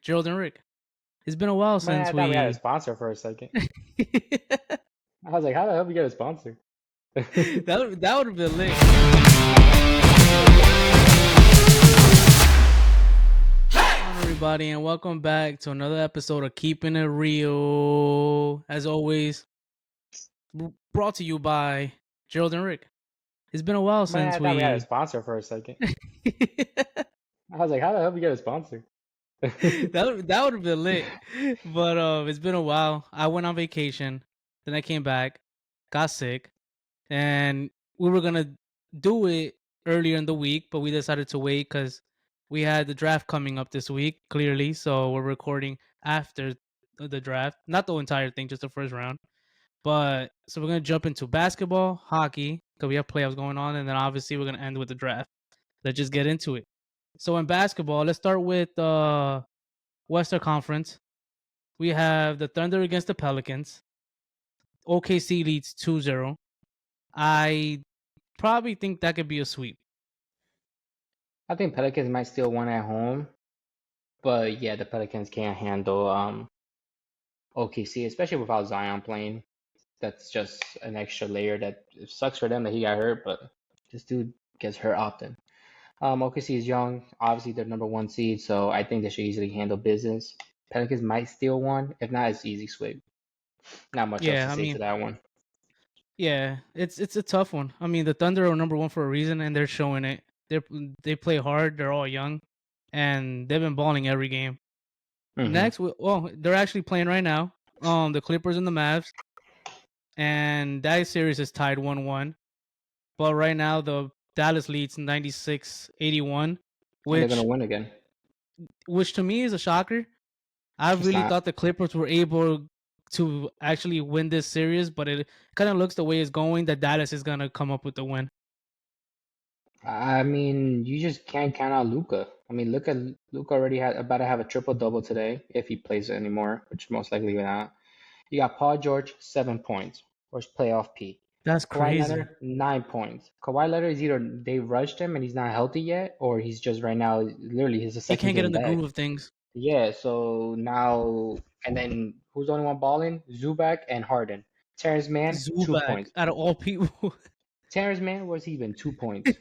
Gerald and Rick. It's been a while Man, since I thought we had a we. sponsor for a second. that I was like, how the hell we get a sponsor? that would have been lit. Hello, everybody, and welcome back to another episode of Keeping It Real. As always, brought to you by Gerald and Rick. It's been a while Man, since I thought we had a we. sponsor for a second. that I was like, how the hell we get a sponsor? that would have been lit. But it's been a while. I went on vacation, then I came back, got sick, and we were gonna do it earlier in the week, but we decided to wait because we had the draft coming up this week. Clearly, so we're recording after the draft, not the entire thing, just the first round. But so we're gonna jump into basketball, hockey, because we have playoffs going on, and then obviously we're gonna end with the draft. Let's just get into it. So in basketball, let's start with Western Conference. We have the Thunder against the Pelicans. OKC leads 2-0. I probably think that could be a sweep. I think Pelicans might still win at home, but yeah, the Pelicans can't handle OKC, especially without Zion playing. That's just an extra layer that it sucks for them that he got hurt, but this dude gets hurt often. OKC is young. Obviously, they're number one seed, so I think they should easily handle business. Pelicans might steal one. If not, it's easy sweep. Not much else to Yeah, I say to mean, that one. yeah, it's a tough one. I mean, the Thunder are number one for a reason, and they're showing it. They play hard. They're all young, and they've been balling every game. Hmm. Next, well, they're actually playing right now. The Clippers and the Mavs, and that series is tied 1-1. But right now, the Dallas leads 96-81, And they're gonna which win again. which to me is a shocker. I It's really not. thought the Clippers were able to actually win this series, but it kind of looks the way it's going that Dallas is gonna come up with the win. I mean, you just can't count out Luca. I mean, look at Luca already had about to have a triple double today if he plays anymore, which most likely will not. You got Paul George, 7 points, worst playoff P. That's Kawhi crazy. Leonard, 9 points. Kawhi Leonard is either they rushed him and he's not healthy yet, or he's just right now literally he's the He second can't get game in the back. groove of things. Yeah, so now and then who's the only one balling? Zubac and Harden. Terrence Mann, two Zubac, points. out of all people. Terrence Mann, where's he been? 2 points.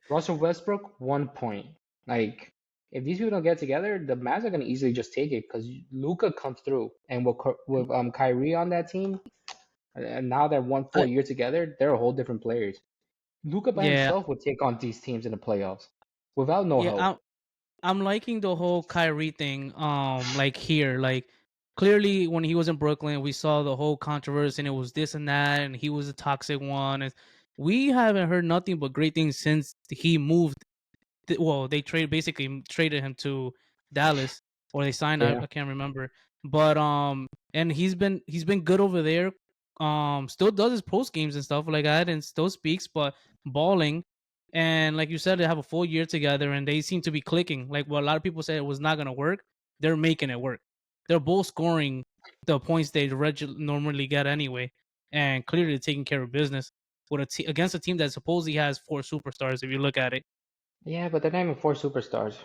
Russell Westbrook, 1 point. Like, if these people don't get together, the Mavs are gonna easily just take it because Luca comes through, and with Kyrie on that team, and now they're one full I, year together, they're a whole different players. Luca by yeah, himself would take on these teams in the playoffs without no yeah. help. I'm liking the whole Kyrie thing. Like here, like clearly when he was in Brooklyn, we saw the whole controversy, and it was this and that, and he was a toxic one. And we haven't heard nothing but great things since he moved. Well, they basically traded him to Dallas, or they signed. I, Yeah. I can't remember, but and he's been good over there. Still does his post games and stuff like that, and still speaks, but balling. And like you said, they have a full year together, and they seem to be clicking. Like what a lot of people said it was not gonna work, they're making it work. They're both scoring the points they normally get anyway, and clearly taking care of business with against a team that supposedly has 4 superstars. If you look at it. Yeah, but they're not even four superstars.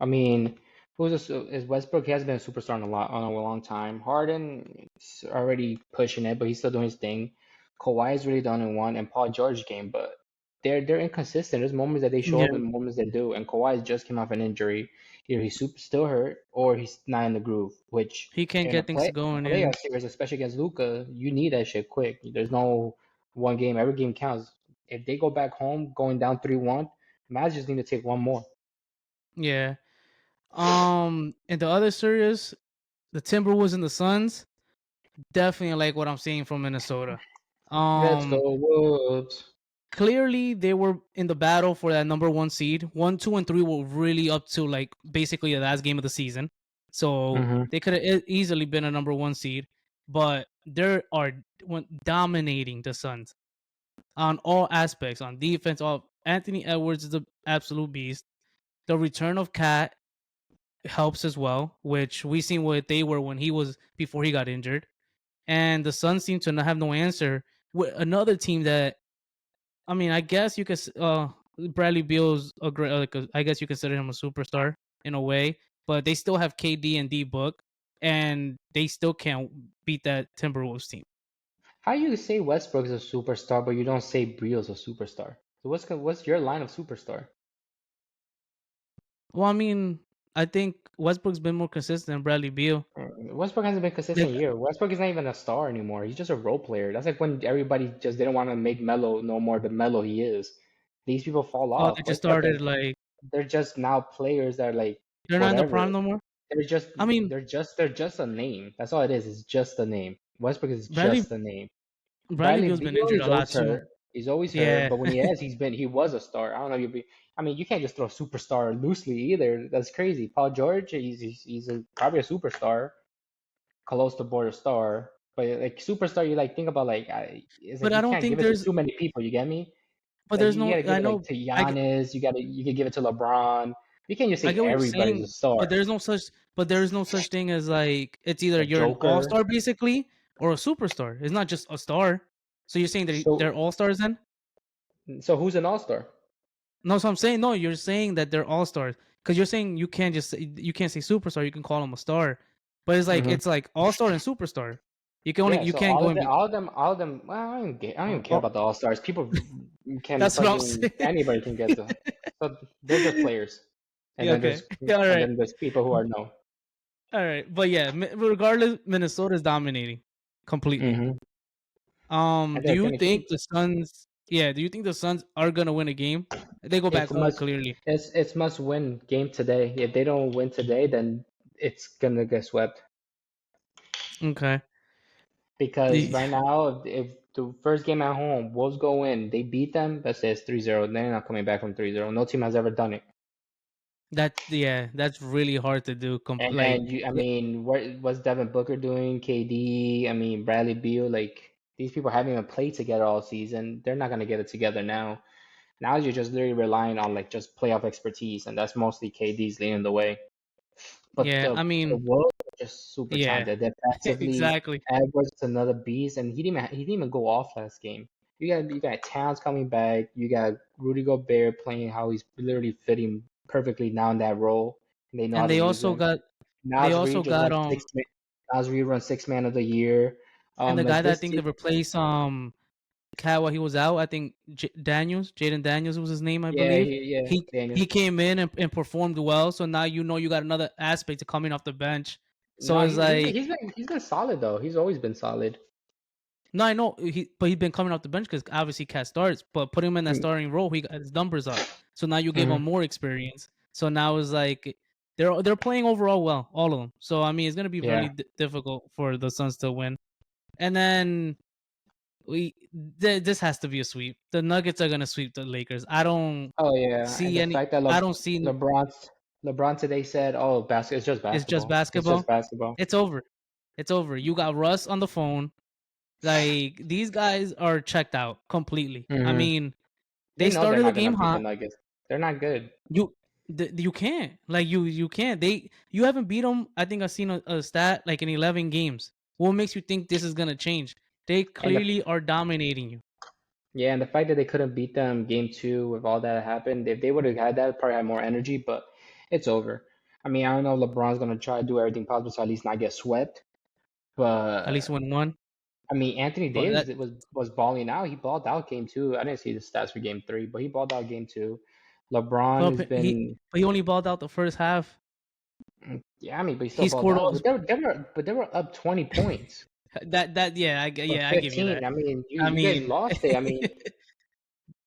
I mean, is Westbrook? He has been a superstar on a long time. Harden is already pushing it, but he's still doing his thing. Kawhi is really the only one, and Paul George game, but they're inconsistent. There's moments that they show up Yeah. and moments they do. And Kawhi just came off an injury. Either he's still hurt or he's not in the groove. Which He can't in a get things going in. playoff series, especially against Luca, you need that shit quick. There's no one game. Every game counts. If they go back home going down 3-1, Mavs just need to take one more. Yeah. In the other series, the Timberwolves and the Suns, definitely like what I'm seeing from Minnesota. Let's go Um, Wolves. Clearly they were in the battle for that number one seed. 1, 2, and 3 were really up to like basically the last game of the season. So Hmm. they could have easily been a number one seed, but they are dominating the Suns on all aspects, on defense. All Anthony Edwards is the absolute beast. The return of Cat helps as well, which we seen what they were when he was before he got injured. And the Suns seem to not have no answer. With another team that, I mean, I guess you could Bradley Beal's I guess you consider him a superstar in a way, but they still have KD and D Book, and they still can't beat that Timberwolves team. How you say Westbrook is a superstar, but you don't say Brio's a superstar? So what's your line of superstar? Well, I mean, I think Westbrook's been more consistent than Bradley Beal. Westbrook hasn't been They, consistent year. Westbrook is not even a star anymore. He's just a role player. That's like when everybody just didn't want to make Melo no more the Melo he is. These people fall oh, off. they just Westbrook, started like they're just now players that are like they're not in the whatever. prime no more. They're just I mean, they're just a name. That's all it is. It's just a name. Westbrook is Bradley just a name. Bradley Bradley Beal's been Beal, injured he's a lot always too. hurt. He's always hurt. Yeah, But when he was a star. I don't know if you. I mean, you can't just throw superstar loosely either. That's crazy. Paul George, probably a superstar, close to border star. But like superstar, you like think about it's like but I you don't can't think give it to there's. too many people. You get me? But Like there's you no. gotta give I it like know. to I get- Giannis. You can give it to LeBron. You can't just I say get what you're everybody's saying, a star. but there's no such. But there's no such thing as like it's either A you're an all Joker. star basically or a superstar. It's not just a star. So you're saying that they're So all stars then? so who's an all star? No, so I'm saying no. You're saying that they're all stars because you're saying you can't say superstar. You can call them a star, but it's like all star and superstar. Yeah, You so can't go in. all of them. Well, I don't even care Or, about the All Stars. People can that's what I'm fucking saying. anybody can get the. So they're just players, Yeah, okay. Yeah, all and right. then there's people who are no. All right. But yeah, regardless, Minnesota's dominating completely. Hmm. And Do they're you gonna think keep. the Suns? Yeah, do you think the Suns are gonna win a game? They go back It's a home must. clearly. It's must win game today. If they don't win today, then it's gonna get swept. Okay. Because The, right now, if the first game at home, Wolves go in, they beat them. That says 3-0. They're not coming back from 3-0. No team has ever done it. that's really hard to do. And Like, then I mean, what's Devin Booker doing? KD, I mean, Bradley Beal, like these people haven't even played together all season. They're not gonna get it together now. Now you're just literally relying on like just playoff expertise, and that's mostly KD's leading the way. But yeah, I the mean, Wolves are just super yeah, talented. Defensively, exactly. Edwards is another beast, and he didn't even go off last game. You got Towns coming back. You got Rudy Gobert playing how he's literally fitting perfectly now in that role, and they know how And to use him. they Naz also Reid just got won Naz Reid won six man of the year. and the guy Like that I this think team, they replaced Cat while he was out. I think Jaden Daniels was his name, I believe. yeah, Daniels. He came in and performed well. So now you got another aspect to coming off the bench. So No, it's like he's been solid though. He's always been solid. no, I know but he's been coming off the bench because obviously Cat starts, but put him in that Mm-hmm. starting role, he got his numbers up. So now you gave him more experience. So now it's like they're playing overall well, all of them. So I mean, it's gonna be really Yeah. difficult for the Suns to win. And then this has to be a sweep. The Nuggets are gonna sweep the Lakers. Oh yeah, and the fact that I don't see LeBron today said, "Oh, it's just it's just basketball. It's just basketball. basketball." It's over. It's over. You got Russ on the phone. Like these guys are checked out completely. I Hmm. mean, They they know they're started the not gonna game beat the hot. Nuggets. They're not good. You you can't like you can't. You haven't beat them. I think I've seen a stat like in 11 games. What makes you think this is gonna change? They And clearly are dominating you. yeah, and the fact that they couldn't beat them game two with all that happened, if they would have had that, probably had more energy. But it's over. I mean, I don't know. LeBron's gonna try to do everything possible to at least not get swept. At least But win one. I mean, Anthony But Davis was balling out. He balled out game two. I didn't see the stats for game three, but he balled out game two. LeBron has been, he only balled out the first half. yeah, I mean, but he still He balled scored out. all They were up 20 points that or yeah, I give you 15. that. I mean, I you guys mean, lost it. I mean,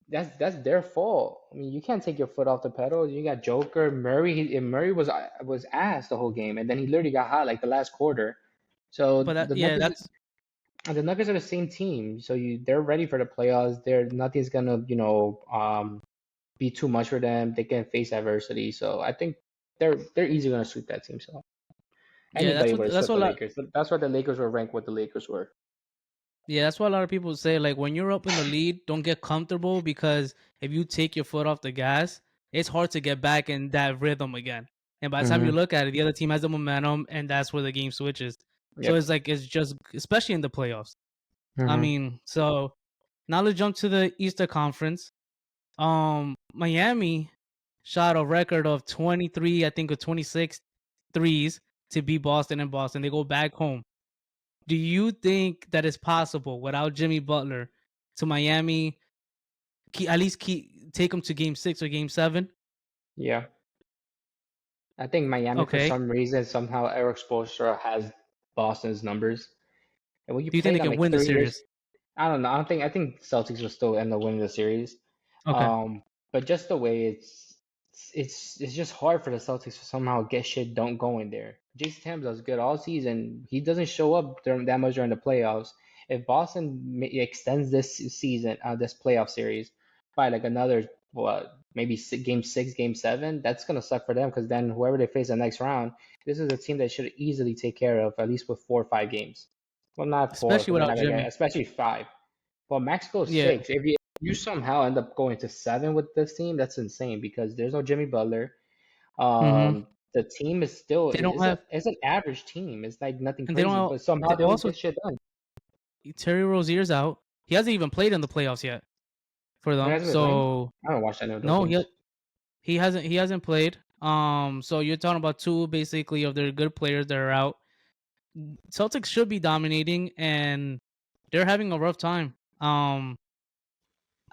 that's their fault. I mean, you can't take your foot off the pedal. You got Joker, Murray. Murray was ass the whole game, and then he literally got hot like the last quarter. So but that's The Nuggets are the same team, so they're ready for the playoffs. Nothing's gonna be too much for them. They can face adversity, so I think they're easily gonna sweep that team. So yeah, anybody would have that's swept what the a lot Lakers. That's why the Lakers were ranked what the Lakers were. yeah, that's what a lot of people say. Like when you're up in the lead, don't get comfortable because if you take your foot off the gas, it's hard to get back in that rhythm again. And by the time you Hmm. look at it, the other team has the momentum, and that's where the game switches. So Yep. it's just especially in the playoffs. I Hmm. mean, so now let's jump to the Easter Conference. Miami shot a record of 23, I think, or 26. threes to beat Boston and Boston. They go back home. Do you think that it's possible without Jimmy Butler to Miami at least take them to Game 6 or Game 7? Yeah. I think Miami, for Okay. some reason, somehow Eric Spoelstra has Boston's numbers. And when you Do you think play they them can like win the 3 years, series? I don't know. I think Celtics will still end up winning the series. Okay. But just the way it's just hard for the Celtics to somehow get shit don't go in there. Jason Tatum does good all season. He doesn't show up that much during the playoffs. If Boston extends this season, this playoff series by like another maybe game 6, game 7, that's gonna suck for them because then whoever they face the next round, this is a team that should easily take care of at least with 4 or 5 games. Well, not four Especially because they're without not gonna get, Jimmy. especially 5. But max goes Yeah. 6. If you somehow end up going to 7 with this team, that's insane because there's no Jimmy Butler. Mm-hmm. The team is still They don't is a have, it's an average team. It's like nothing and they don't crazy, have, but somehow they they always also, get shit done. Terry Rozier's out. He hasn't even played in the playoffs yet for When them. hasn't been playing, So I don't watch any of those no, games. he hasn't played. So you're talking about two basically of their good players that are out. Celtics should be dominating, and they're having a rough time.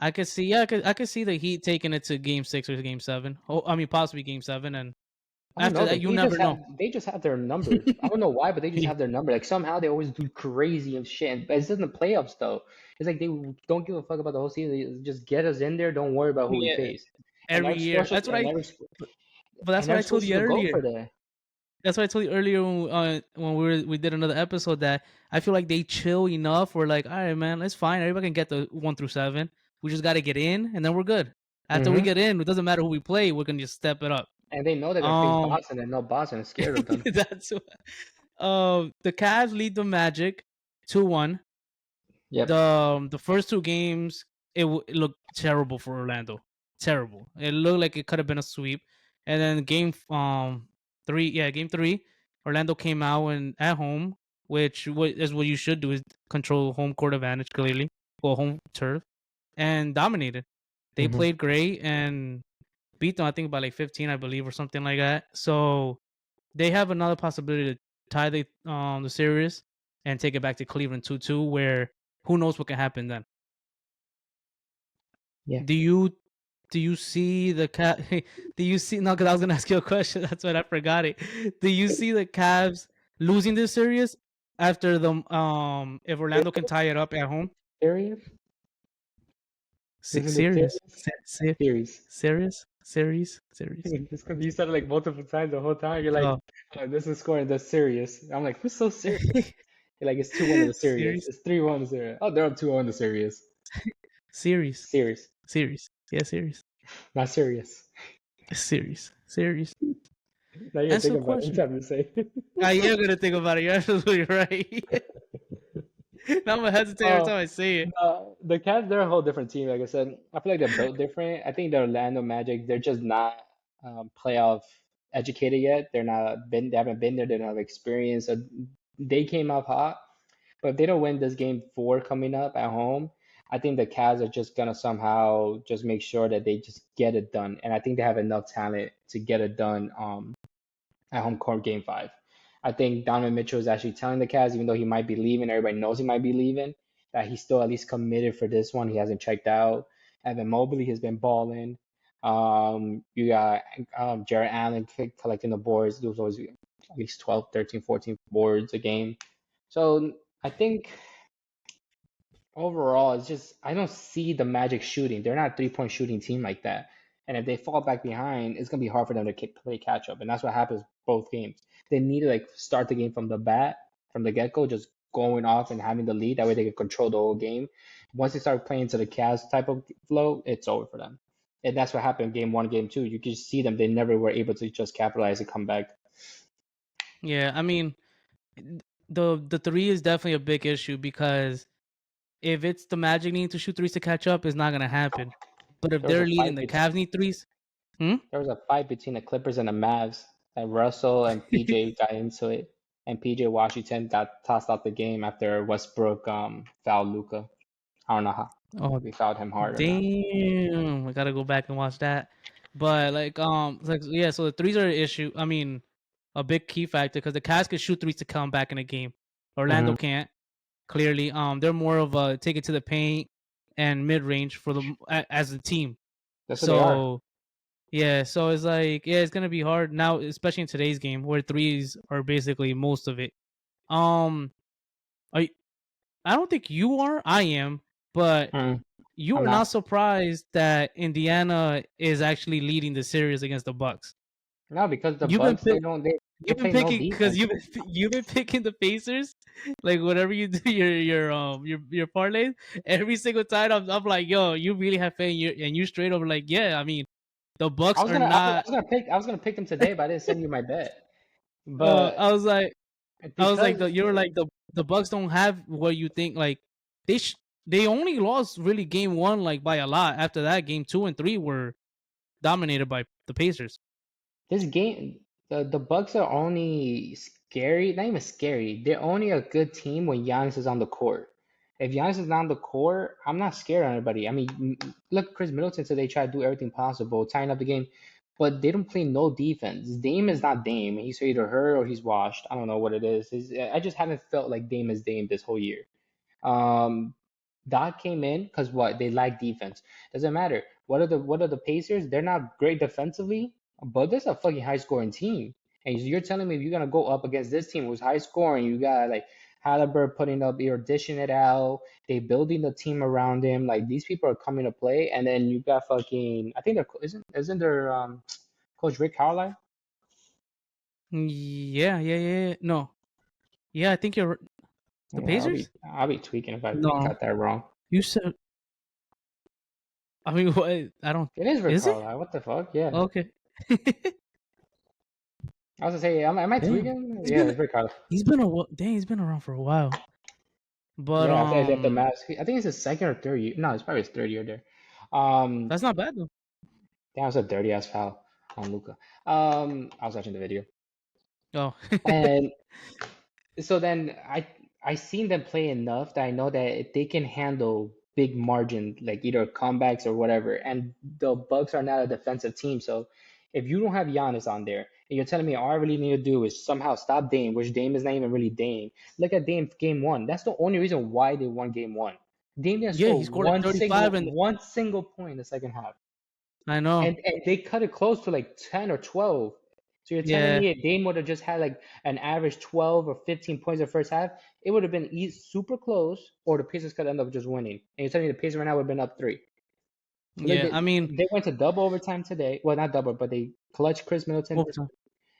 I could see, yeah, I could see the Heat taking it to Game 6 or Game 7. Oh, I mean, possibly Game 7, and I don't after know. The that, you Heat just never know. have they just have their number. I don't know why, but they just have their number. Like somehow they always do crazy and shit. But it's in the playoffs though. It's like they don't give a fuck about the whole season. They just get us in there. Don't worry about who we Yeah, face. And every year. But that's And what I Eric's told supposed you to go earlier. for that. That's what I told you earlier when we did another episode that I feel like they chill enough. We're like, all right, man, it's fine. Everybody can get the 1 through 7. We just got to get in, and then we're good. After we Hmm. get in, it doesn't matter who we play. We're gonna just step it up. And they know they're gonna face Um, Boston, and no Boston is scared of them. that's what, the Cavs lead the Magic 2-1. Yep. The first 2 games it looked terrible for Orlando. Terrible. It looked like it could have been a sweep. And then game 3, Orlando came out and at home, which is what you should do is control home court advantage clearly, or home turf, and dominated. They Hmm. played great and beat them, I think, by like 15, I believe, or something like that. So they have another possibility to tie the series and take it back to Cleveland 2-2, where who knows what can happen then. Yeah. Do you see the cat? Do you see? No, because I was gonna ask you a question. That's why I forgot it. Do you see the Cavs losing this series after the if Orlando can tie it up at home? Serious? Isn't it Serious, serious? Series. series. Just because you said it like multiple times the whole time, you're like, Oh, oh, this is scoring the serious. I'm like, who's so serious? You're like, it's 2-1 in the serious. series, It's 3-1 in the serious. Oh, they're up 2-0 in the serious. series, Serious. series. Yeah, series, Not serious. series. Now you're Answer the thinking about it question. anytime you say. I am gonna think about it. You're absolutely right. Now I'm gonna hesitate every Oh, time I say it. no, the Cavs, they're a whole different team. Like I said, I feel like they're built different. I think the Orlando Magic, they're just not playoff educated yet. They haven't been there. They don't have experience. So they came up hot, but if they don't win this game 4 coming up at home, I think the Cavs are just gonna somehow just make sure that they just get it done. And I think they have enough talent to get it done. At home court game 5. I think Donovan Mitchell is actually telling the Cavs, even though he might be leaving, everybody knows he might be leaving, that he's still at least committed for this one. He hasn't checked out. Evan Mobley has been balling. You got Jared Allen collecting the boards. There was always at least 12, 13, 14 boards a game. So I think overall, it's just I don't see the Magic shooting. They're not a 3-point shooting team like that. And if they fall back behind, it's gonna be hard for them to play catch up. And that's what happens both games. They need to like start the game from the get go, just going off and having the lead. That way they can control the whole game. Once they start playing to the Cavs type of flow, it's over for them. And that's what happened game 1, game 2. You can see them; they never were able to just capitalize and come back. Yeah, I mean, the 3 is definitely a big issue because if it's the Magic needing to shoot threes to catch up, it's not gonna happen. But if There was a they're leading, fight the between Cavs need threes. Hmm? There was a fight between the Clippers and the Mavs, and Russell and PJ got into it, and PJ Washington got tossed out the game after Westbrook fouled Luca. I don't know how Oh, if he fouled him hard or not. damn! I gotta go back and watch that. But like yeah, so the threes are an issue. I mean, a big key factor because the Cavs can shoot threes to come back in a game. Orlando Hmm. can't clearly. They're more of a take it to the paint and mid range for as a team. That's what they are. So yeah, so it's like yeah, it's gonna be hard now, especially in today's game where threes are basically most of it. Um, I I don't think you are. I am, but Mm, you I'm are not. not surprised that Indiana is actually leading the series against the Bucks. No, because the You've been Bucks, pick, they you've been play no picking because defense. you've been picking the Pacers, like whatever you do your parlays every single time. I'm like, yo, you really have faith, and you straight over like, yeah. I mean, the Bucks are not. I was gonna pick them today, but I didn't send you my bet. But I was like, because you were like the Bucks don't have what you think. Like they they only lost really game one like by a lot. After that, game two and three were dominated by the Pacers. this game, the Bucks are only scary, not even scary. They're only a good team when Giannis is on the court. If Giannis is not on the court, I'm not scared of anybody. I mean, look, Chris Middleton said they try to do everything possible, tying up the game, but they don't play no defense. Dame is not Dame. He's either hurt or he's washed. I don't know what it is. I just haven't felt like Dame is Dame this whole year. Um, Doc came in because what they like defense. Doesn't matter. What are the Pacers? They're not great defensively, but this is a fucking high scoring team. And you're telling me you're gonna go up against this team who's high scoring. You got like Halliburton putting up, you're dishing it out. They building the team around him. Like these people are coming to play, and then you got fucking. I think they're isn't their coach Rick Carlisle? Yeah. No, yeah, I think you're the Yeah, Pacers. I'll be tweaking if I No, got that wrong. you said. I mean, what? I don't. It is Rick Is it Carlisle. What the fuck? Yeah. okay? I was gonna say, am I Damn, tweaking? Yeah, it's Rick Carlisle. dang, he's been around for a while. But Yeah, after I left the Mavs, I think it's his second or third year. No, it's probably his third year there. Um, that's not bad though. that was a dirty ass foul on Luca. I was watching the video, Oh, and so then I seen them play enough that I know that if they can handle big margin, like either comebacks or whatever. And the Bucks are not a defensive team, so if you don't have Giannis on there, and you're telling me all I really need to do is somehow stop Dame, which Dame is not even really Dame. Look at Dame game one. That's the only reason why they won game one. Dame didn't yeah, score he scored like 35, and one single point in the second half, I know. and they cut it close to like 10 or 12. So you're telling Yeah, me if Dame would have just had like an average 12 or 15 points in the first half, it would have been super close, or the Pacers could end up just winning. And you're telling me the Pacers right now would have been up three. Look, yeah. I mean, they went to double overtime today. Well, not double, but they clutched Chris Middleton, overtime.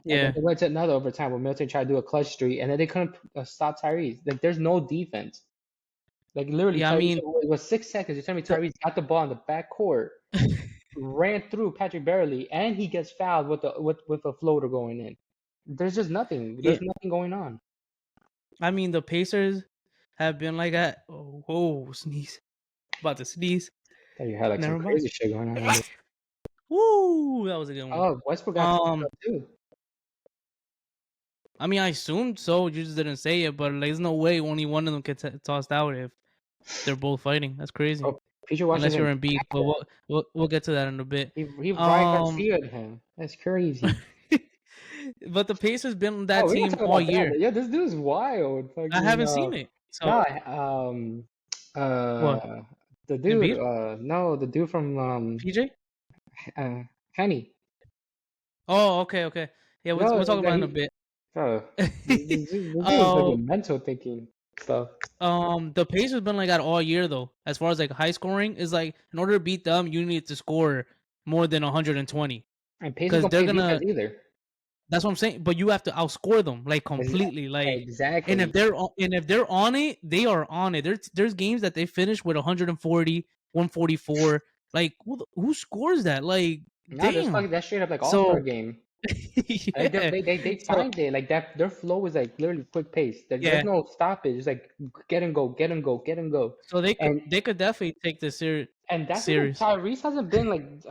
and then Yeah, they went to another overtime where Middleton tried to do a clutch streak, and then they couldn't stop Tyrese. Like, there's no defense. Like, literally, yeah. I Tyrese, mean, it was 6 seconds. You're telling me the, Tyrese got the ball in the back court, ran through Patrick Beverly, and he gets fouled with a floater going in. There's just nothing. yeah. There's nothing going on. I mean, the Pacers have been like that. Oh, whoa, sneeze! About to sneeze. Thought you had like some Never mind. crazy shit going on over there. Woo, that was a good one. Oh, Westbrook got Um, up too. I mean, I assumed so. You just didn't say it, but like, there's no way only one of them gets tossed out if they're both fighting. That's crazy. Oh, PJ Unless you're Washington. Embiid, but we'll get to that in a bit. He Ryan Um, Garcia him. That's crazy. but the Pacers been on Oh, that we're gonna team talk all about that. year. Yeah, this dude's wild. I Fucking haven't seen it. So no, what? the dude, Embiid? no, the dude from PJ? Henny. Oh, okay. Yeah, No, we'll talk about it in a he, bit. bro, this dude is Oh, fucking mental thinking stuff. the Pacers been like that all year though. As far as like high scoring is like, in order to beat them, you need to score more than 120 And Pacers because don't they're play defense gonna. either. That's what I'm saying. But you have to outscore them like Exa- completely. Like, and Exactly. if they're on it, they are on it. There's games that they finish with 140, 144. Like who scores that? Like Nah, there's damn. fucking that straight up like All-Star So game. Like yeah. they So find it like that. Their flow is like literally quick pace. There's yeah. no stoppage. It's like get and go, get and go, get and go. So And they could definitely take this and that's the thing. serious. Tyrese hasn't been like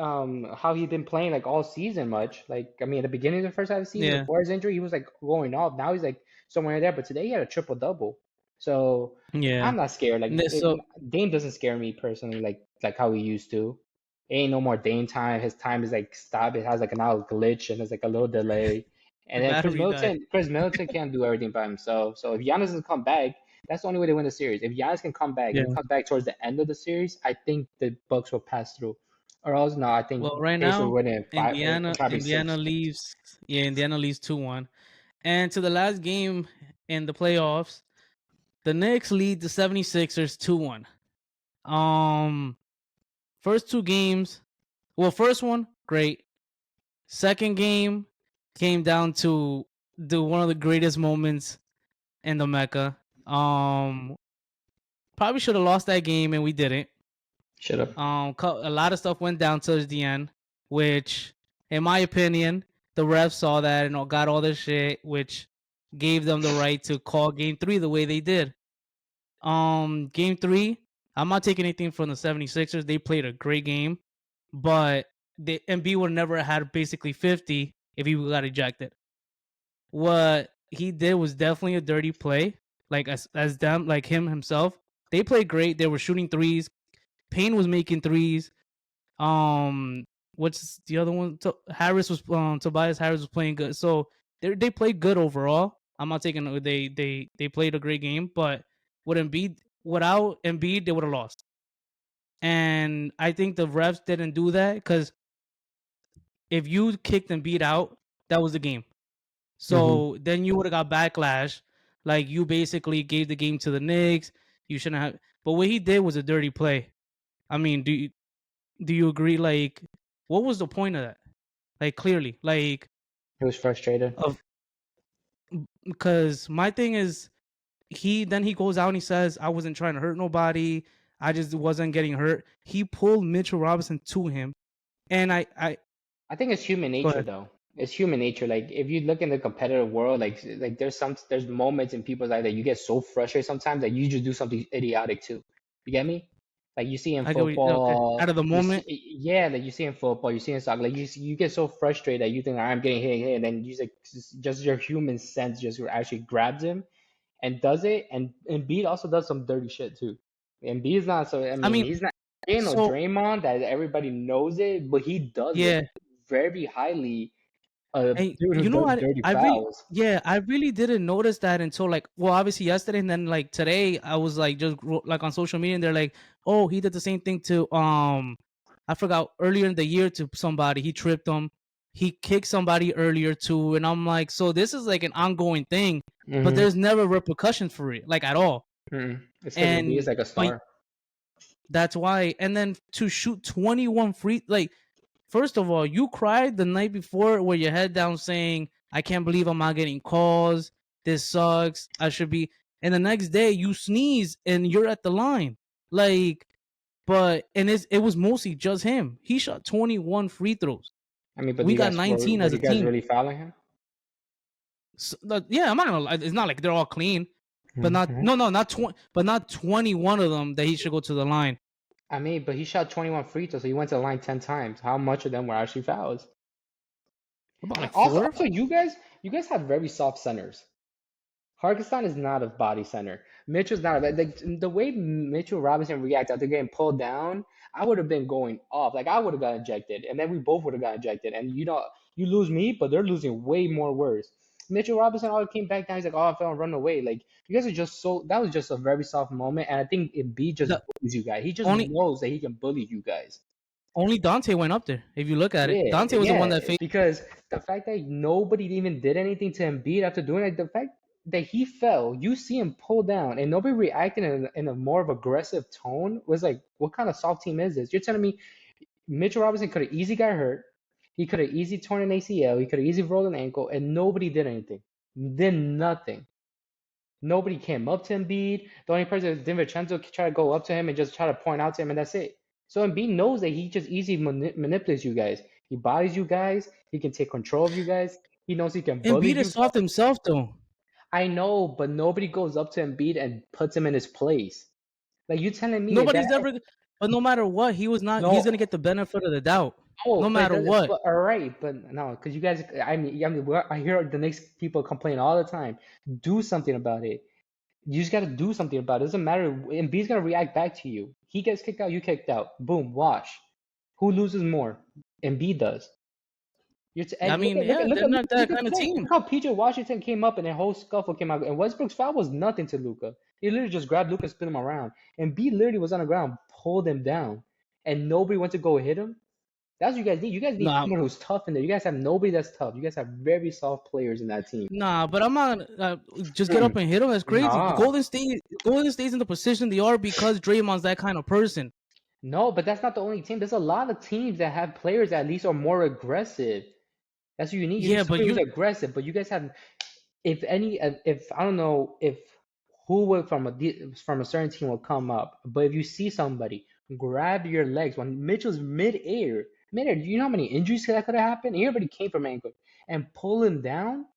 how he's been playing like all season much. Like I mean, at the beginning of the first half of the season Yeah. before his injury, he was like going off. Now he's like somewhere there. But today he had a triple double. So Yeah. I'm not scared. Like So Dame doesn't scare me personally. Like how he used to. Ain't no more Dame time. His time is like stop. It has like an out glitch and there's like a little delay. And The then battery died. Chris Middleton can't do everything by himself. So if Giannis doesn't come back, that's the only way to win the series. If Giannis can come back and he Yeah. comes back towards the end of the series, I think the Bucks will pass through. Or else, no, I think Well, right Pacers will now, win in five, probably Indiana six. leaves. Yeah, Indiana leads 2-1. And to the last game in the playoffs, the Knicks lead the 76ers 2-1. Um, first two games. Well, first one, great. Second game came down to the one of the greatest moments in the Mecca. Probably should have lost that game and we didn't. Shut up. A lot of stuff went down towards the end, which, in my opinion, the refs saw that and got all this shit, which gave them the right to call Game 3 the way they did. Game 3, I'm not taking anything from the 76ers. They played a great game, but the MB would never had basically 50 if he got ejected. What he did was definitely a dirty play, like as them, like him himself. They played great. They were shooting threes. Payne was making threes. Um, what's the other one? Harris was Tobias Harris was playing good. So they played good overall. I'm not taking they played a great game, but with Embiid without Embiid they would have lost. And I think the refs didn't do that because if you kicked Embiid out, that was the game. Mm-hmm. So then you would have got backlash. Like you basically gave the game to the Knicks. You shouldn't have. But what he did was a dirty play. I mean, do you agree? Like, what was the point of that? Like, clearly, like, He was frustrated. of because my thing is, he goes out and he says, "I wasn't trying to hurt nobody. I just wasn't getting hurt." He pulled Mitchell Robinson to him, and I think it's human go nature ahead. though. It's human nature. Like if you look in the competitive world, like there's moments in people's life that you get so frustrated sometimes that you just do something idiotic too. You get me? Like you see in I go okay. Out football, of the you see moment, yeah, like you see in football, you see in soccer, like you get so frustrated that you think I'm getting hit, and then you like just your human sense just actually grabs him and does it. And Embiid also does some dirty shit too. Embiid is not so. I I mean, mean, he's not no so Draymond that everybody knows it, but he does it yeah. very highly And due to you know what? dirty I really, fouls. yeah, I really didn't notice that until like, well, obviously yesterday, and then like today, I was like just like on social media, and they're like, oh, he did the same thing to I forgot earlier in the year to somebody. He tripped him. He kicked somebody earlier too, and I'm like, so this is like an ongoing thing, but Mm-hmm. there's never repercussions for it, like at all. Mm-hmm. It's because Embiid is And like a but star. that's why. And then to shoot 21 free, like first of all, you cried the night before with your head down saying, I can't believe I'm not getting calls. This sucks. I should be. And the next day you sneeze and you're at the line. Like, it was mostly just him. He shot 21 free throws. I mean, but We got 19 were as you a guys team. really fouling him? So, yeah, I'm not gonna lie. It's not like they're all clean, but not Mm-hmm. no no not 20, but not 21 of them that he should go to the line. I mean, but he shot 21 free throws, so he went to the line 10 times. How much of them were actually fouls? About like Also, four. you guys have very soft centers. Harkistan is not a body center. Mitchell's not like the way Mitchell Robinson reacted after getting pulled down. I would have been going off. Like I would have got ejected, and then we both would have got ejected. And you lose me, but they're losing way more worse. Mitchell Robinson all came back down. He's like, "Oh, I fell and run away." Like you guys are just so. That was just a very soft moment, and I think Embiid just The bullies you guys. He just only knows that he can bully you guys. only Dante went up there. If you look at it, Yeah, Dante was the one yeah, that faced. because the fact that nobody even did anything to Embiid after doing it, the fact that he fell, you see him pull down, and nobody reacted in a more of aggressive tone was like, what kind of soft team is this? You're telling me Mitchell Robinson could have easily got hurt, he could have easily torn an ACL, he could have easily rolled an ankle, and nobody did anything, did nothing. Nobody came up to Embiid. The only person, DiVincenzo, tried to go up to him and just try to point out to him, and that's it. So Embiid knows that he just easily manipulates you guys. He bodies you guys. He can take control of you guys. He knows he can bully Embiid you is soft guys. himself though. I know, but nobody goes up to Embiid and puts him in his place. Like you telling me that? Nobody's ever. But no matter what, he was not. He's No, gonna get the benefit of the doubt, no no, but matter what. but all right, but no, because you guys. I hear the Knicks people complain all the time. Do something about it. You just got to do something about it. It doesn't matter. Embiid's gonna react back to you. He gets kicked out, you kicked out. Boom, wash. Who loses more? Embiid does. I And mean, yeah, they're not that kind of today. team. Look how PJ Washington came up and the whole scuffle came out. And Westbrook's foul was nothing to Luca. He literally just grabbed Luca, spin him around, and B literally was on the ground, pulled him down, and nobody went to go hit him. That's what you guys need. You guys need Nah, someone who's tough in there. You guys have nobody that's tough. You guys have very soft players in that team. nah, but I'm not just get up and hit him. That's crazy. Nah. Golden State's in the position they are because Draymond's that kind of person. No, but that's not the only team. There's a lot of teams that have players that at least are more aggressive. That's what you need. You need Yeah, but somebody who's you aggressive. But you guys have, if I don't know if who would from a certain team will come up, but if you see somebody grab your legs when Mitchell's midair, do you know how many injuries that could have happened? He already came from ankle and pull him down,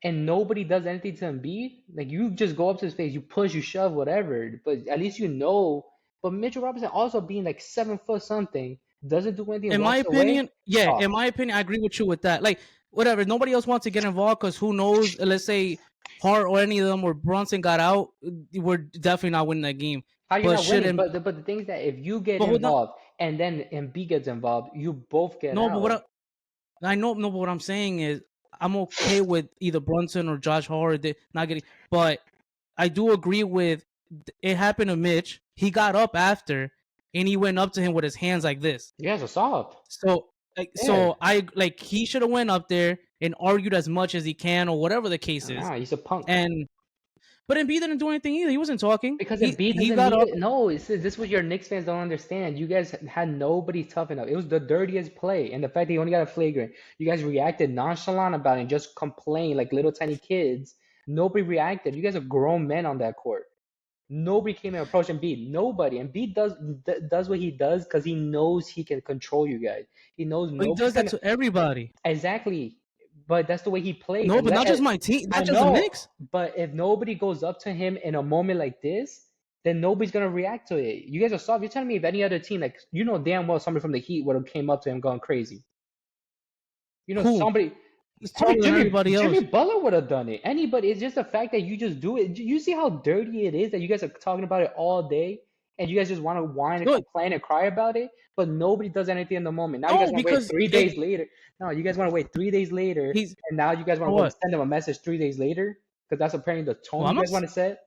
and nobody does anything to Embiid. Like you just go up to his face, you push, you shove, whatever. But at least you know. But Mitchell Robinson also being like 7 foot something doesn't do anything, in my walks away. opinion, yeah, Oh, in my opinion, I agree with you with that. Like, whatever, nobody else wants to get involved because who knows? Let's say Hart or any of them or Brunson got out, we're definitely not winning that game. how you're But not winning? shouldn't. But the thing is that if you get But hold on, involved and then Embiid gets involved, you both get no. But out. I know, no. But what I'm saying is, I'm okay with either Brunson or Josh Hart not getting. But I do agree with it happened to Mitch. He got up after, and he went up to him with his hands like this. You guys are soft. So Yeah. I like he should have went up there and argued as much as he can or whatever the case is. Nah, he's a punk. And but Embiid didn't do anything either. He wasn't talking. Because Embiid He doesn't got need up. it. No, this is what your Knicks fans don't understand. You guys had nobody tough enough. It was the dirtiest play, and the fact that he only got a flagrant. You guys reacted nonchalant about it and just complained like little tiny kids. Nobody reacted. You guys are grown men on that court. Nobody came and approached Embiid. Nobody. Embiid does what he does because he knows he can control you guys. He knows But he nobody's does that gonna to everybody. exactly. But that's the way he plays. No, but not just my team, I not just the know. Knicks. But if nobody goes up to him in a moment like this, then nobody's gonna react to it. You guys are soft. You're telling me if any other team, like you know damn well somebody from the Heat would have came up to him going crazy. You know Who? somebody. He's I mean, taller than everybody Jimmy else. Butler would have done it. Anybody. It's just the fact that you just do it. You see how dirty it is that you guys are talking about it all day, and you guys just want to whine and Good. complain and cry about it, but nobody does anything in the moment. Now you No, guys want to wait because 3 days later. No, you guys want to wait 3 days later, he's and now you guys want for to go and what? send them a message 3 days later because that's apparently the tone Well, I'm you not. guys want to set.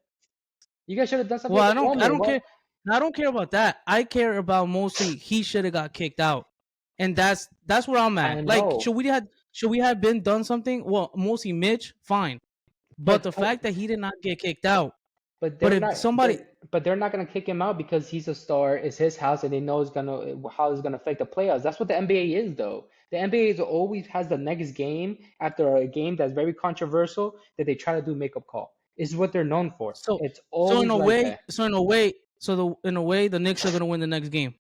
You guys should have done something Well, at I the don't. I moment. don't What? care. I don't care about that. I care about mostly he should have got kicked out, and that's where I'm I at. Like, know, should we have been done something? Well, mostly Mitch, fine, but the but fact that he did not get kicked out. But But they're if not. somebody, But they're not gonna kick him out because he's a star. It's his house, and they know it's gonna how it's gonna affect the playoffs. That's what the NBA is, though. The NBA is always has the next game after a game that's very controversial that they try to do makeup call. It's what they're known for. so It's always like that. in a way, the Knicks are gonna win the next game.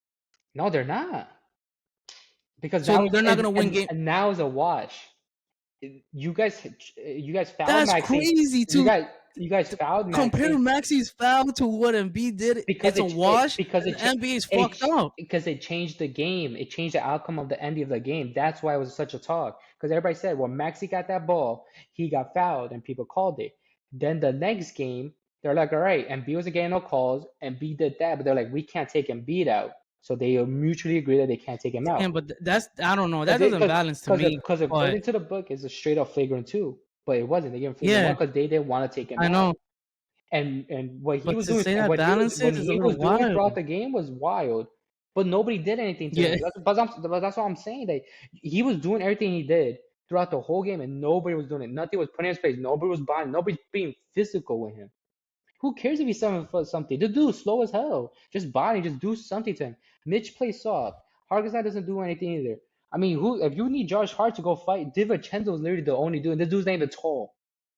No, they're not because So now they're not gonna win game. and now is a wash. You guys, you guys fouled That's Maxi. crazy You to guys, you guys fouled compare Maxi. Maxi's foul to what Embiid did. because It's a wash. because And it the NBA is it fucked up. because it changed the game. It changed the outcome of the end of the game. That's why it was such a talk. Because everybody said, well, Maxi got that ball, he got fouled, and people called it. Then the next game, they're like, all right, Embiid wasn't getting no calls, Embiid did that, but they're like, we can't take Embiid out. So they mutually agree that they can't take him out. Damn, but that's I don't know. That doesn't balance to me. Because according But to the book, it's a straight up flagrant two, but it wasn't. They gave him flagrant yeah, one because they didn't want to take him I out. know. And what he But was to doing, say that what he was balances when is a he was little doing throughout wild. the game was wild. But nobody did anything to Yeah. him. But that's what I'm saying. That he was doing everything he did throughout the whole game, and nobody was doing it. Nothing was put in his face. Nobody was buying. Nobody's being physical with him. Who cares if he's 7 foot something? The dude's slow as hell. Just body, just do something to him. Mitch plays soft. Hargreaves doesn't do anything either. I mean, who? If you need Josh Hart to go fight, DiVincenzo was literally the only dude. And this dude's not even tall.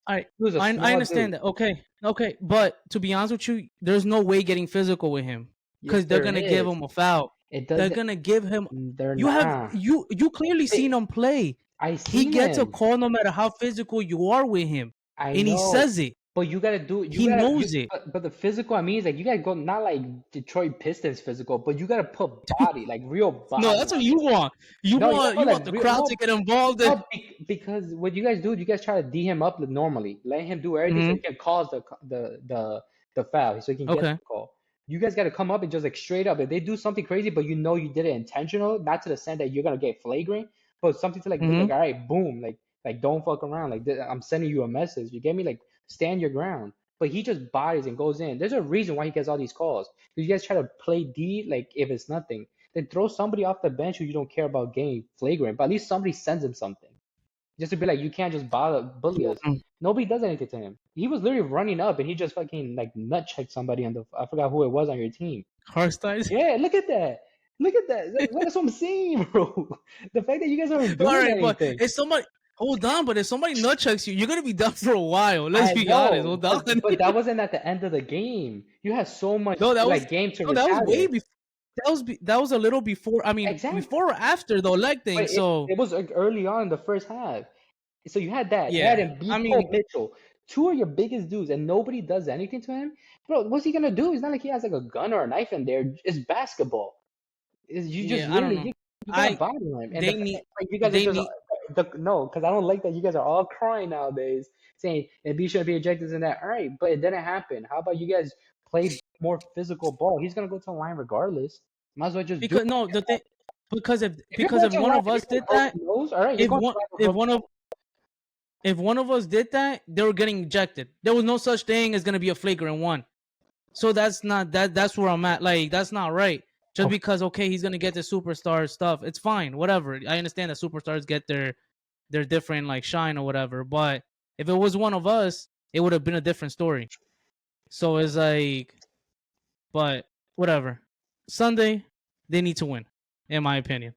I He was a I small dude. understand that. Okay. But to be honest with you, there's no way getting physical with him Yes, because they're there gonna give is. him a foul. It They're doesn't. gonna give him. They're You have not. you clearly seen him play. I He seen gets a him. call no matter how physical you are with him, I and he know. says it. But you gotta do you He gotta knows it. but the physical I mean is like you gotta go not like Detroit Pistons physical, but you gotta put body, like real body. No, that's what you want. You No, want know, you want like the real crowd to get involved. In. no, because what you guys do, you guys try to D him up normally, let him do everything so Hmm. he can cause the foul, so he can get Okay. the call. You guys gotta come up and just like straight up. If they do something crazy, but you know you did it intentional, not to the extent that you're gonna get flagrant, but something to like be Mm-hmm. like, all right, boom, like don't fuck around. Like I'm sending you a message. You get me? Like stand your ground. But he just bodies and goes in. There's a reason why he gets all these calls. You guys try to play D like if it's nothing. Then throw somebody off the bench who you don't care about getting flagrant. But at least somebody sends him something. Just to be like, you can't just bully us. Nobody does anything to him. He was literally running up and he just fucking like nut checked somebody on the I forgot who it was on your team. Harstice. Yeah, look at that. Look at that. That's what I'm saying, bro. The fact that you guys aren't All doing right, but anything. if somebody hold on, but if somebody nut checks you, you're gonna be done for a while. Let's I be honest. know, Hold on. but that wasn't at the end of the game. You had so much No, that was like game to no, that was way retaliate. before. That was a little before. I mean, Exactly. before or after the leg thing. But it, So it was like early on in the first half. So you had that. You had yeah, him I beat mean, Cole Mitchell, two of your biggest dudes, and nobody does anything to him. Bro, what's he gonna do? It's not like he has like a gun or a knife in there. It's basketball. You just yeah, I don't literally know. you gotta I body him. And the they fact need that like, you guys are they just need no, because I don't like that you guys are all crying nowadays, saying Embiid shouldn't be ejected in that. All right, but it didn't happen. How about you guys play more physical ball? He's gonna go to the line regardless. Might as well just do it. because no the thing If you're because going if to the one line of with us a did that, broken nose, all right, you're if going to one the line with a if broken one of if one of us did that, they were getting ejected. There was no such thing as gonna be a flagrant one. So that's not that's where I'm at. Like that's not right. Just nose. because okay, he's gonna get the superstar stuff. It's fine, whatever. I understand that superstars get their different like shine or whatever. But if it was one of us, it would have been a different story. So it's like, but whatever. Sunday, they need to win, in my opinion.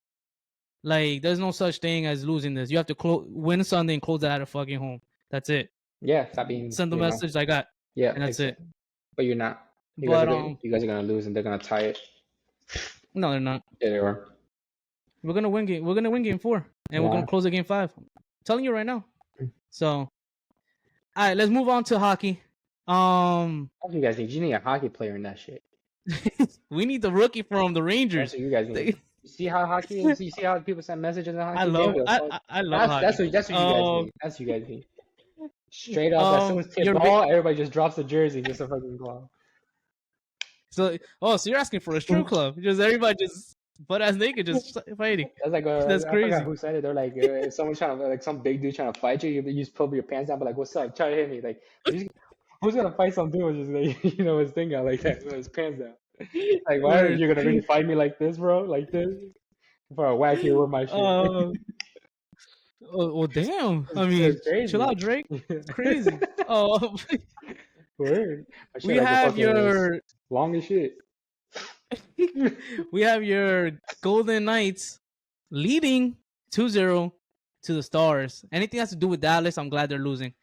Like, there's no such thing as losing this. You have to win Sunday and close that at a fucking home. That's it. Yeah, I mean, Send the message I got, yeah, and that's it. exactly. But you're not. But You guys are gonna lose and they're gonna tie it. no, they're not. Yeah, they are. We're gonna win game. We're gonna win game 4, and we're gonna Why? close the game 5. I'm telling you right now. So, all right, let's move on to hockey. That's what you guys need. You need a hockey player in that shit. We need the rookie from the That's Rangers. what you guys need. You see how hockey is? You see how people send messages in I hockey? They love don't give a fuck. I love hockey. That's what you guys need. That's what you guys need. Straight up, as soon as tip You're ball, everybody just drops the jersey just to fucking go out. so you're asking for a strip club? Just everybody just butt ass naked, just fighting. That's like That's I forgot crazy. who said it. They're like if someone's trying to like some big dude trying to fight you, you just pull your pants down, but like what's up? Try to hit me. Like who's gonna fight some dude with just like his thing out like that with his pants down? Like why are Word. you gonna really fight me like this, bro? Like this? For a whack you with my shit. Well, damn. I It's mean, chill crazy. out, Drake. It's crazy. Oh, Word. My shit we like a have fucking your long as shit. we have your Golden Knights leading 2-0 to the Stars. Anything has to do with Dallas, I'm glad they're losing.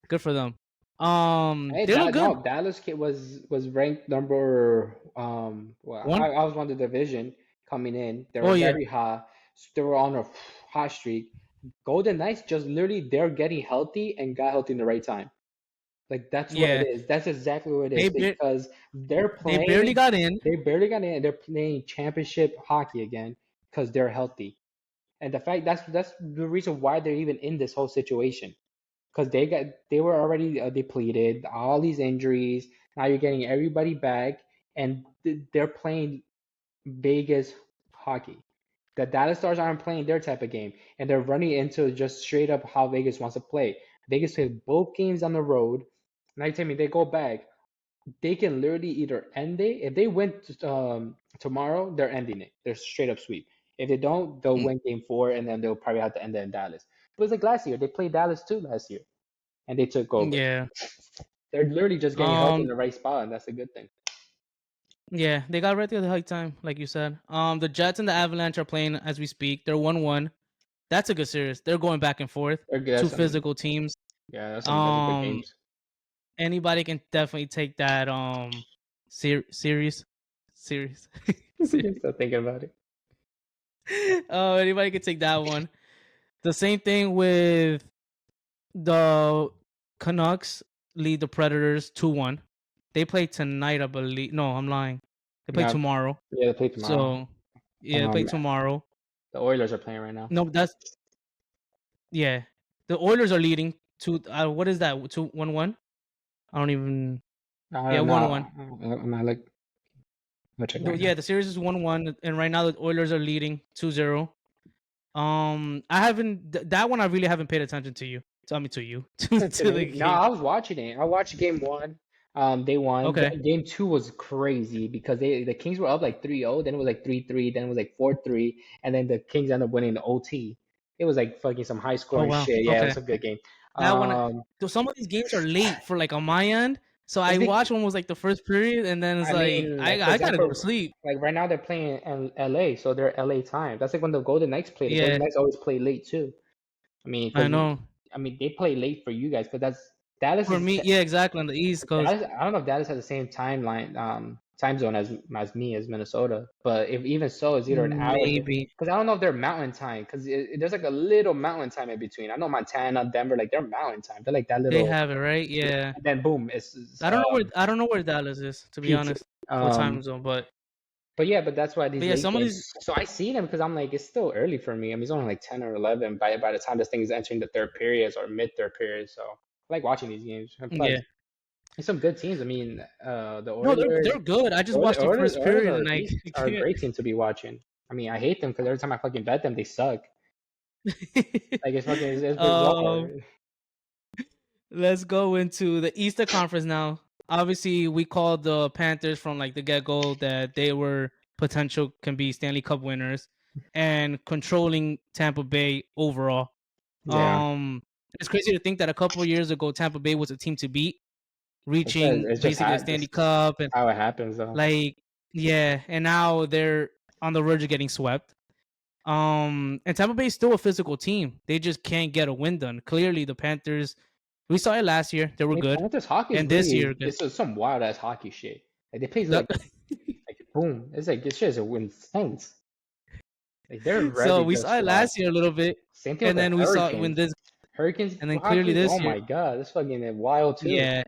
Good for them. Hey, They look good. no, Dallas kid was ranked number well, One. I was on the division coming in. They Oh were yeah, very high. They were on a hot streak. Golden Knights just literally they're getting healthy and got healthy in the right time. Like that's what it yeah. is. That's exactly what it They is ba- because they're they barely playing. got in. They barely got in. And they're playing championship hockey again because they're healthy. And the fact that's the reason why they're even in this whole situation because they were already depleted, all these injuries. Now you're getting everybody back, and they're playing Vegas hockey. The Dallas Stars aren't playing their type of game, and they're running into just straight up how Vegas wants to play. Vegas played both games on the road. Now you tell me they go back, they can literally either end it. If they win tomorrow, they're ending it. They're straight up sweep. If they don't, they'll Mm, win game 4, and then they'll probably have to end it in Dallas. But it's like last year, they played Dallas too last year, and they took over. yeah. They're literally just getting healthy in Um. the right spot, and that's a good thing. Yeah, they got ready at the high time, like you said. The Jets and the Avalanche are playing as we speak. They're 1-1. That's a good series. They're going back and forth. They're good. Two physical teams. Yeah, that's some good Um, games. anybody can definitely take that series. Series. Series. Still thinking about it. Anybody can take that one. The same thing with the Canucks lead the Predators 2-1. They play tonight, I believe. No, I'm lying. They play No, tomorrow. yeah, they play tomorrow. So yeah, they play tomorrow. The Oilers are playing right now. No, that's yeah. The Oilers are leading to what is that? 2-1-1? I don't even. I Yeah, don't 1-1. know. I'm not like. I'm check right Yeah, now. the series is 1-1, and right now the Oilers are leading 2-0. I haven't that one. I really haven't paid attention to you. Tell me to you To to the me, no, game. I was watching it. I watched game one. They won. Okay. Game two was crazy because the Kings were up like 3-0, then it was like 3-3, then it was like 4-3, and then the Kings ended up winning the OT. It was like fucking some high Oh scoring wow. shit. Yeah, it Okay. was a good game. That one. Um, So some of these games are late for like on my end. So it's I big. watched one was like the first period, and then it's I like mean, like for I gotta go to example, sleep. like right now they're playing in LA, so they're LA time. That's like when the Golden Knights play. The Golden Yeah, Knights always play late too. I mean, I because know. they play late for you guys, because that's Dallas For is me, yeah, exactly on the East Coast. Dallas. I don't know if Dallas has the same timeline, time zone as me as Minnesota. But if even so, it's either an hour Maybe because I don't know if they're mountain time because there's like a little mountain time in between. I know Montana, Denver, like they're mountain time. They're like that they little, have it right. Yeah. and then boom, I don't know where Dallas is, to be peaks. honest, what time zone, But yeah, but that's why these but yeah, late some of these. games. So I see them because I'm like, it's still early for me. I mean, it's only like 10 or 11 by the time this thing is entering the third periods or mid third period. So I like watching these games. And Yeah. plus, there's some good teams. I mean, the No, Oilers, they're good. I just watched the first Oilers period are and a I decent, are a can't. great team to be watching. I mean, I hate them because every time I fucking bet them, they suck. Like it's bizarre. um, let's go into the Eastern Conference now. Obviously, we called the Panthers from like the get go that they were potential can be Stanley Cup winners and controlling Tampa Bay overall. Yeah, Um, it's crazy to think that a couple of years ago Tampa Bay was a team to beat, reaching it's just basically the Stanley this Cup and how it happens though. like yeah, and now they're on the verge of getting swept. And Tampa Bay is still a physical team. They just can't get a win done. Clearly, the Panthers. We saw it last year. They I were mean, good, Panthers hockey is and this really year good. it's some wild ass hockey shit. Like they play The- like boom. It's like this shit is intense. Like they're so ready we just saw to it watch. last year a little bit, Same thing with and the then we saw it when Hurricanes. this, Hurricanes and then clearly hockey. Oh this year, my god, this fucking wild too. yeah,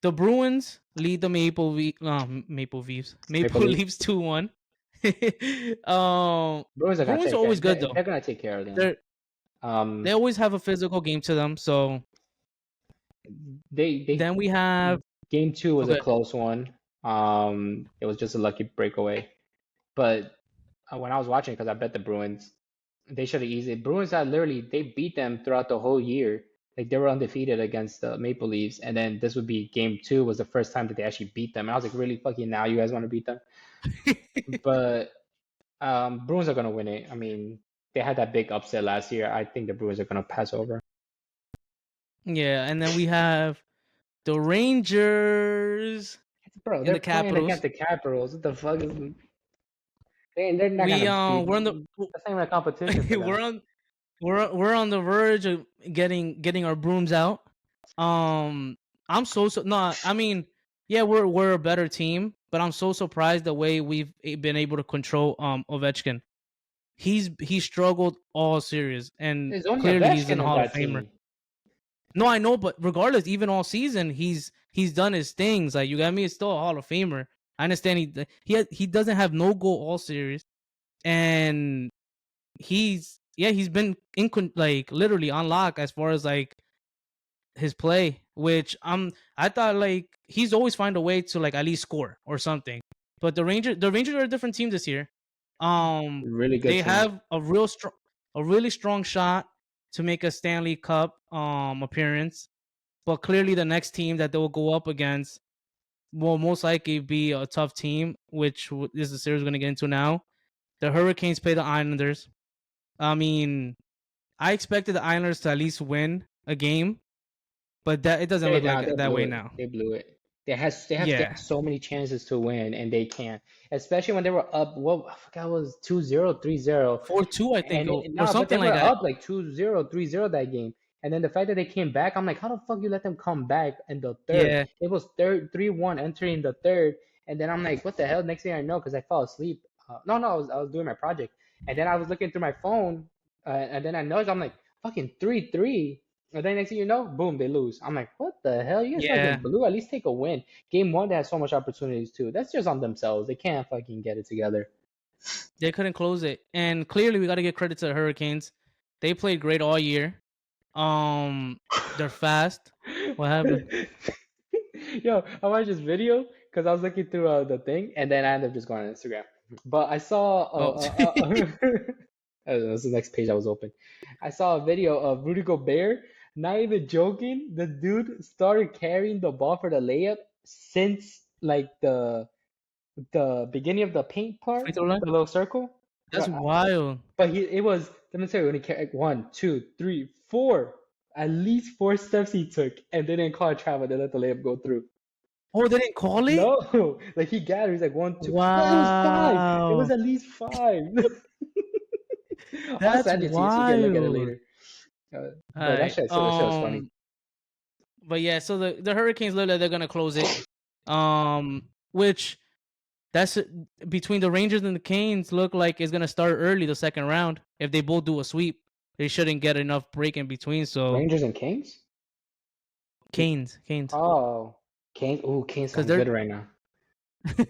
the Bruins lead the Maple Maple Leafs. Leafs 2-1. Bruins are gonna Bruins are take always that. good though. They're gonna take care of them. They're Um, they always have a physical game to them. So they then we have game two was a okay. close one. It was just a lucky breakaway. But when I was watching, because I bet the Bruins, they should have easily. Bruins had literally they beat them throughout the whole year. Like they were undefeated against the Maple Leafs, and then this would be game two was the first time that they actually beat them. And I was like, really fucking now you guys want to beat them? But Bruins are gonna win it. I mean, they had that big upset last year. I think the Bruins are gonna pass over. Yeah, and then we have the Rangers Bro, and they're the playing against Capitals. the Capitals. What the fuck is? They're not gonna beat. We're on the That's not even a competition for them. we're on we're on the verge of getting our brooms out. Um, I'm so no. I mean, yeah, we're a better team, but I'm so surprised the way we've been able to control Ovechkin. He struggled all series, and There's only clearly he's in Ovechkin on Hall of that Famer. team. No, I know, but regardless, even all season, he's done his things. Like you got me, it's still a Hall of Famer. I understand he doesn't have no goal all series, and he's been like literally on lock as far as like his play, which I thought like he's always find a way to like at least score or something. But the Rangers are a different team this year. Really good They team. have a really strong shot to make a Stanley Cup appearance, but clearly the next team that they will go up against will most likely be a tough team, which is the series we're gonna get into now. The Hurricanes play the Islanders. I mean, I expected the Islanders to at least win a game, but that it doesn't look like They that blew way it. now. They blew it. They Yeah, have so many chances to win and they can't. Especially when they were up. Well, I forgot it was 2-0, 3-0. 4-2, I think, And or no, but they something like were that. up like 2-0, 3-0 that game. And then the fact that they came back, I'm like, how the fuck you let them come back in the third? Yeah, It was 3-1 entering the third. And then I'm like, what the hell? Next thing I know, because I fell asleep. No, I was doing my project. And then I was looking through my phone. And then I noticed, I'm like, fucking 3-3. And then next thing you know, boom, they lose. I'm like, what the hell? You guys fucking yeah, blew. At least take a win. Game one, they had so much opportunities too. That's just on themselves. They can't fucking get it together. they couldn't close it, and clearly we got to give credit to the Hurricanes. They played great all year. They're fast. What happened? Yo, I watched this video because I was looking through the thing, and then I ended up just going on Instagram. But I saw Oh, That's the next page I was open. I saw a video of Rudy Gobert. Not even joking. The dude started carrying the ball for the layup since like the beginning of the paint part, Free throw line. the little circle. That's wild. But it was, let me tell you, when he carried 1, 2, 3, 4, at least 4 steps he took, and they didn't call a travel. They let the layup go through. Oh, they didn't call it? No, like he gathered. He's like 1, 2. No, it was 5. It was Wow. at least 5. I'll That's send it to you so you can look at it wild. later. All But right. that shit was funny. But yeah, so the Hurricanes look like they're gonna close it. Which that's between the Rangers and the Canes look like it's gonna start early the second round. If they both do a sweep, they shouldn't get enough break in between. So Rangers and Kings? Canes. Oh, Canes. Ooh, Canes sound good right now.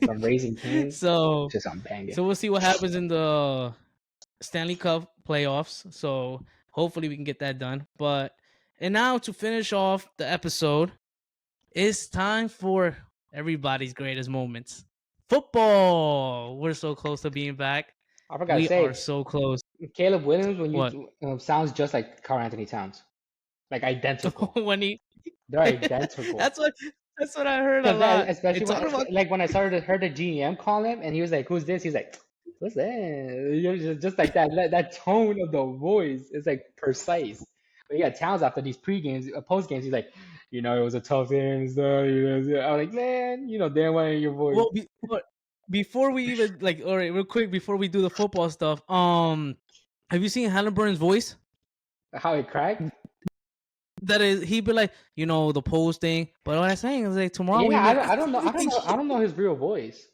From Raising Canes. So Just sound banging. we'll see what happens in the Stanley Cup playoffs. So hopefully we can get that done. And now to finish off the episode, it's time for everybody's greatest moments. Football. We're so close to being back. I forgot to We say, are so close. Caleb Williams, when What? you sounds just like Karl Anthony Towns, like identical. When he They're identical. That's what I heard a lot. Especially when I started heard the GM call him, and he was like, "Who's this?" He's like, "What's that?" You know, just like that. That tone of the voice is like precise. But you got Towns after these pre-games, post games. He's like, it was a tough game and stuff. I was like, man, damn well in your voice. Well, before we even all right, real quick before we do the football stuff, have you seen Halliburton's voice? How it cracked? That is, he'd be like, the post thing. But what I'm saying is like tomorrow. Yeah, I don't know. I don't know his real voice.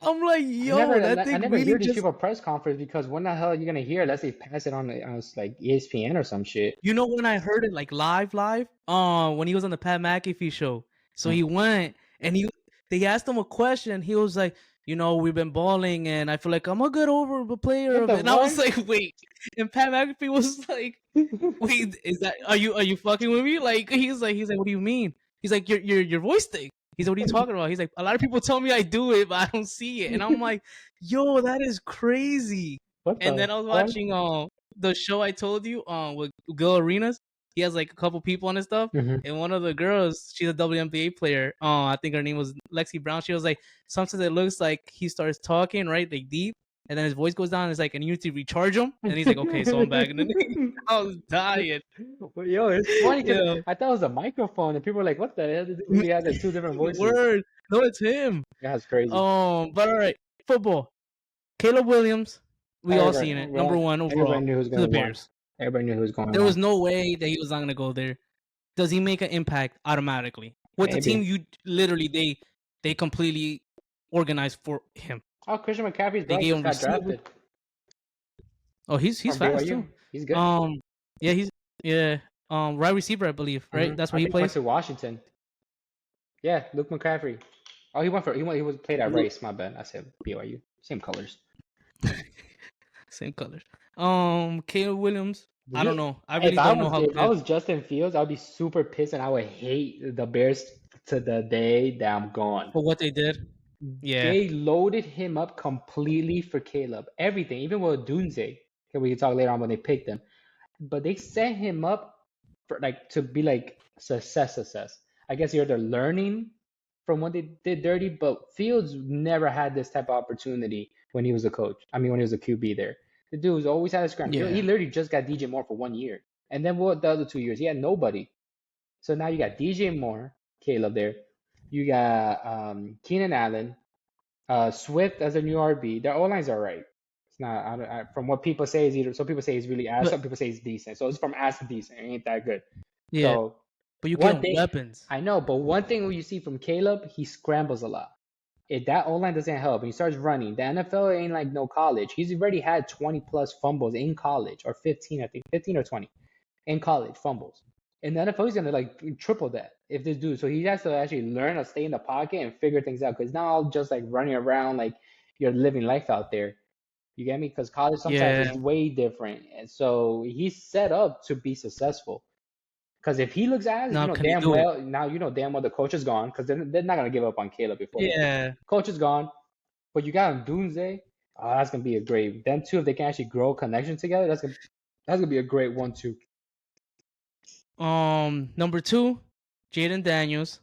I'm like, yo, I never hear these people press conference because when the hell are you gonna hear? Let's say pass it on like ESPN or some shit. You know when I heard it like live, when he was on the Pat McAfee show. So he went and they asked him a question. He was like, we've been balling and I feel like I'm a good over player of it. And I was like, wait. And Pat McAfee was like, wait, are you fucking with me? Like he's like, what do you mean? He's like, your voice thing. He's like, what are you talking about? He's like, a lot of people tell me I do it, but I don't see it. And I'm like, yo, that is crazy. And then I was watching the show I told you with Gil Arenas. He has like a couple people on his stuff. And one of the girls, she's a WNBA player. I think her name was Lexi Brown. She was like, sometimes it looks like he starts talking, right? Like deep. And then his voice goes down. And it's like, and you need to recharge him. And he's like, okay, so I'm back. And then I was dying. Yo, it's funny because I thought it was a microphone. And people were like, what the hell? He had the 2 different voices. Word. No, it's him. That's crazy. But all right. Football. Caleb Williams. We all seen it. Number 1 overall. Everybody knew who was going to win. Everybody knew who was going. There was no way that he was not going to go there. Does he make an impact automatically with the team? You literally they completely organized for him. Oh, Christian McCaffrey's brother just got drafted. Oh, he's fast too. He's good. Wide receiver, I believe. Right, that's where he plays. He went to Washington. Yeah, Luke McCaffrey. Oh, he was played at Rice. My bad. I said BYU. Same colors. Same colors. Caleb Williams. I don't know. I really don't know how. If I was Justin Fields, I'd be super pissed and I would hate the Bears to the day that I'm gone. For what they did. Yeah. They loaded him up completely for Caleb. Everything, even with Dunze. Okay, we can talk later on when they picked him. But they set him up for to be like success. I guess they're learning from what they did dirty, but Fields never had this type of opportunity when he was a coach. I mean, when he was a QB there. The dude was always had a scramble. Yeah. He literally just got DJ Moore for 1 year. And then what the other 2 years? He had nobody. So now you got DJ Moore, Caleb there. You got Keenan Allen, Swift as a new RB. Their O-lines are right. It's not from what people say is either. Some people say he's really ass. Some people say he's decent. So it's from ass to decent. It ain't that good. Yeah. So, but you get weapons. I know, but one thing you see from Caleb, he scrambles a lot. If that O-line doesn't help and he starts running, the NFL ain't like no college. He's already had 20 plus fumbles in college, or 15, I think, 15 or 20 in college fumbles. In the NFL, he's gonna triple that if this dude. So he has to actually learn to stay in the pocket and figure things out. Because not all just running around like you're living life out there. You get me? Because college sometimes is way different, and so he's set up to be successful. Because if he looks ass, damn well the coach is gone. Because they're not gonna give up on Caleb before. Yeah, coach is gone, but you got him Dunze. Oh, that's gonna be a great. Them two, if they can actually grow a connection together, that's gonna be a great 1-2. Number 2, Jaden Daniels,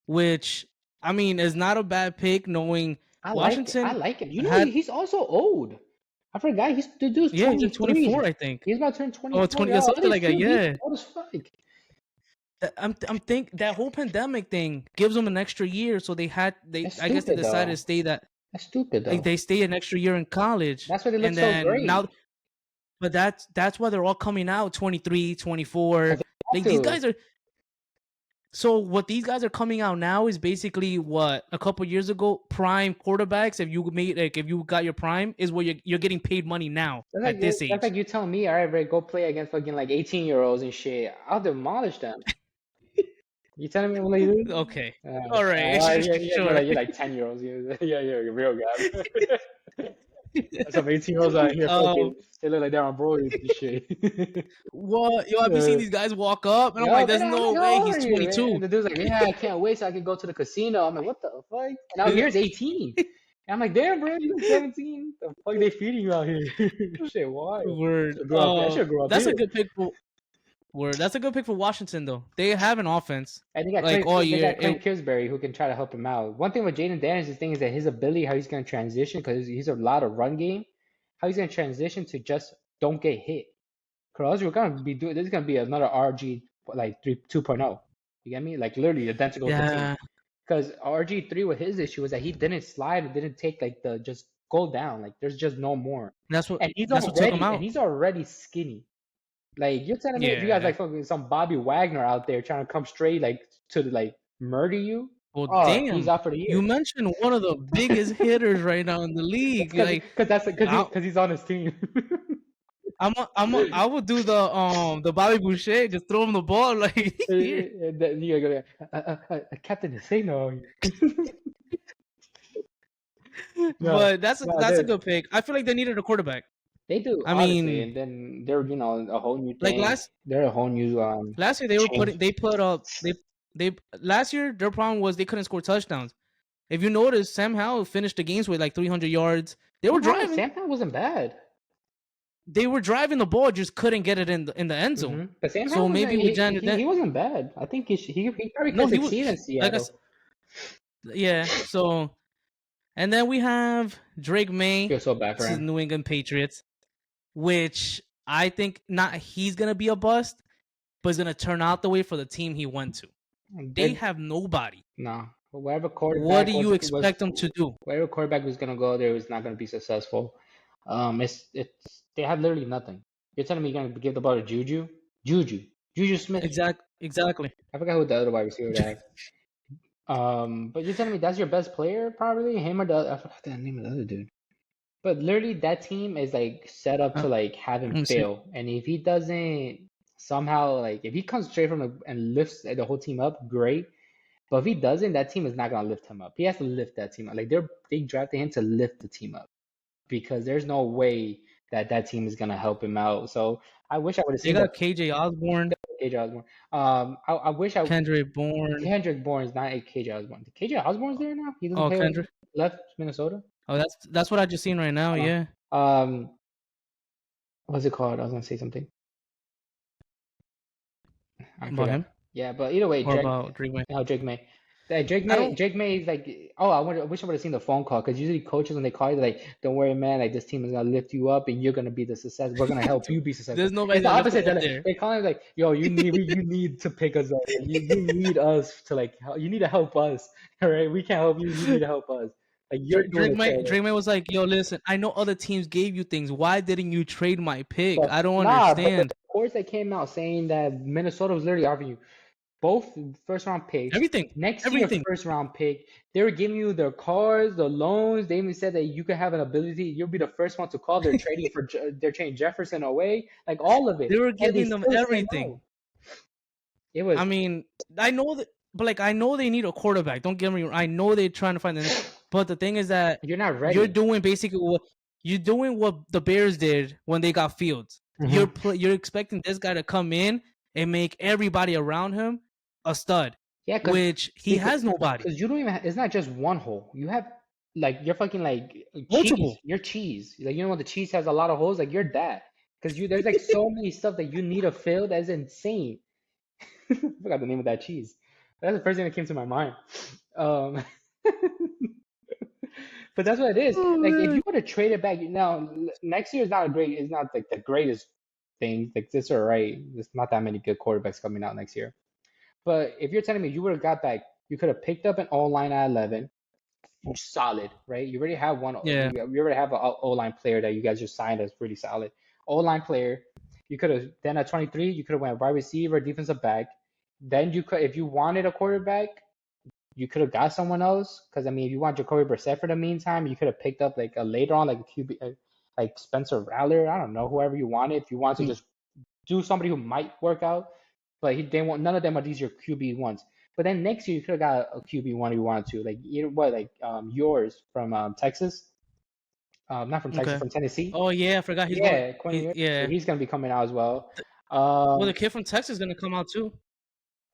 which I mean is not a bad pick, knowing I Washington like him. You know, had he's also old. I forgot. The dude's yeah, he's in 23. 24, I think. He's about to turn Oh, 24. 20, Yeah, yeah, oh, something he's like that. too. He's Yeah, old as fuck. I'm think that whole pandemic thing gives them an extra year, so they That's I guess they stupid decided to though. stay that That's stupid like though. they stay an extra year in college, That's why they look and so then now, great. but that's why they're all coming out 23, 24. Because they have Like these to. guys are. So what these guys are coming out now is basically what a couple years ago prime quarterbacks. If you got your prime, is where you're getting paid money now at this That's age. like you telling me, all right, Ray, go play against fucking like 18-year-olds and shit. I'll demolish them. You telling me what they do? Okay, all right, You're sure. like 10-year-olds. Yeah, you're a real guy. Some 18-year-olds out here um, fucking. They look like they're on Broadway and shit. what yo? Have you seen uh, these guys walk up? And I'm Yo, like, man, there's I'm no like, way how old he's are you, man? 22. And the dude's like, yeah, I can't wait so I can go to the casino. I'm like, what the fuck? And out here it's 18. And I'm like, damn, bro, you 17. The fuck they feeding you out here? Shit, why? Word. I should grow up That's a here. good pick for Word. That's a good pick for Washington though. They have an offense And like all they year. got Clint Kingsbury who can try to help him out. One thing with Jaden Daniels' thing is that his ability, how he's going to transition, because he's a lot of run game, how he's going to transition to just don't get hit. Because we're going to be doing, this is going to be another RG like 2.0. You get me? Like literally identical to the team. Yeah, Because RG3, with his issue was that he didn't slide, and didn't take like the just go down. Like there's just no more. that's what took him And out. he's already skinny. Like you're telling me if you guys Yeah. like fucking some Bobby Wagner out there trying to come straight like to like murder you, Well, oh, he's damn. out for the You year. mentioned one of the biggest hitters right now in the league. Like, I, Because he's on his team. I would do the Bobby Boucher, just throw him the ball like here. And then you gotta go, Captain Insano. No, But no, that's a good pick. I feel like they needed a quarterback. they do I honestly, mean, and then they're a whole new like thing. They're a whole new last year change. they put up they last year their problem was they couldn't score touchdowns. If you notice, Sam Howell finished the games with like 300 yards. They were driving. Sam Howell wasn't bad. They were driving the ball, just couldn't get it in the end zone. But Sam So Howell maybe with Janet, he wasn't bad. I think he probably no, could he was succeed in like Seattle. yeah. So and then we have Drake May. Feel so bad for This is him. New England Patriots, which I think not he's gonna be a bust, but it's gonna turn out the way for the team he went to. They have nobody. No, whatever quarterback. What do you expect them to do? Whatever quarterback was gonna go there was not gonna be successful. It's they have literally nothing. You're telling me you're gonna give the ball to Juju Smith. Exactly. I forgot who the other wide receiver they have. But you're telling me that's your best player, probably him or I forgot the name of the other dude. But literally, that team is like set up to like have him fail, and if he doesn't somehow like if he comes straight from and lifts the whole team up, great. But if he doesn't, that team is not gonna lift him up. He has to lift that team up. Like they drafted him to lift the team up because there's no way that team is gonna help him out. So I wish I would have They seen got KJ Osborne, KJ Osborne. I wish Kendrick Bourne. Kendrick Bourne is not a KJ Osborne. KJ Osborne's there now. He doesn't Oh, play Kendrick. left Minnesota. Oh, that's what I just seen right now. Yeah. What's it called? I was gonna say something. I About forgot. him Yeah, but either way, or about Drake May. No, Drake May. Drake May is like, oh, I wish I would have seen the phone call because usually coaches when they call you, they're like, don't worry, man, like this team is gonna lift you up and you're gonna be the success. We're gonna help you be successful. There's nobody It's the that lifts opposite. him up there. They call him like, yo, you need to pick us up. You need us to like, you need to help us. All right, we can't help you. You need to help us. Like you're doing Drake May was like, yo, listen, I know other teams gave you things. Why didn't you trade my pick? But, I don't but the understand. reports that came out saying that Minnesota was literally offering you both first round picks. Everything. Next year, first round pick. They were giving you their cars, the loans. They even said that you could have an ability. You'll be the first one to call. They're trading they're trading Jefferson away. Like all of it. They were giving them everything. No. It was. I mean, I know that, but like I know they need a quarterback. Don't get me wrong. I know they're trying to find them. But the thing is that you're not ready. You're doing basically what the Bears did when they got Fields. Mm-hmm. You're expecting this guy to come in and make everybody around him a stud. Yeah, which he has nobody. Because you don't even. It's not just one hole. You have like you're fucking like cheese. Multiple. You're cheese. Like you know when the cheese has a lot of holes, like you're that. Because you there's like so many stuff that you need to fill that's insane. I forgot the name of that cheese. That's the first thing that came to my mind. Um, but that's what it is. Oh Like if man. you were to trade it back now, next year is not a great. It's not like the greatest thing. Like this, are right. There's not that many good quarterbacks coming out next year. But if you're telling me you would have got back, you could have picked up an O line at 11, solid, right? You already have one. Yeah. You already have an O line player that you guys just signed as pretty solid. O line player. You could have then at 23, you could have went wide receiver, defensive back. Then you could, if you wanted a quarterback, you could have got someone else. Because I mean, if you want Jacoby Brissett for the meantime, you could have picked up like a later on like a QB, like Spencer Rattler. I don't know, whoever you wanted. If you want to Mm. just do somebody who might work out, but they want none of them are these your QB ones. But then next year you could have got a QB one if you wanted to, like either what, like yours from Texas, not from Texas, Okay. from Tennessee. Oh yeah, I forgot he's going. Yeah, Quinn He Ewers. So yeah. he's gonna be coming out as well. Well, the Um, kid from Texas is gonna come out too.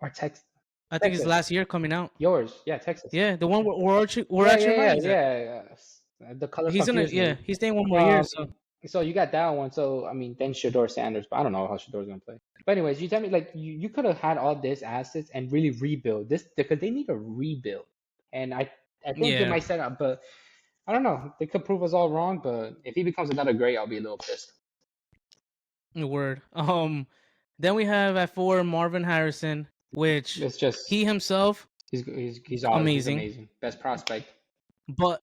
or Texas, I think it's Texas, last year coming out. yours, yeah, Texas. Yeah, the one we're Yeah, actually yeah, inviting yeah, to. yeah. The colors He's gonna confuse yeah. me. He's staying one more year. Um, So so you got that one. So I mean, then Shador Sanders, but I don't know how Shador's gonna play. But anyways, you tell me like you could have had all this assets and really rebuild this because they need a rebuild. And I think they yeah, might set up, but I don't know. They could prove us all wrong. But if he becomes another great, I'll be a little pissed. word. Then we have at 4 Marvin Harrison, which It's just he himself he's amazing. amazing. Best prospect. But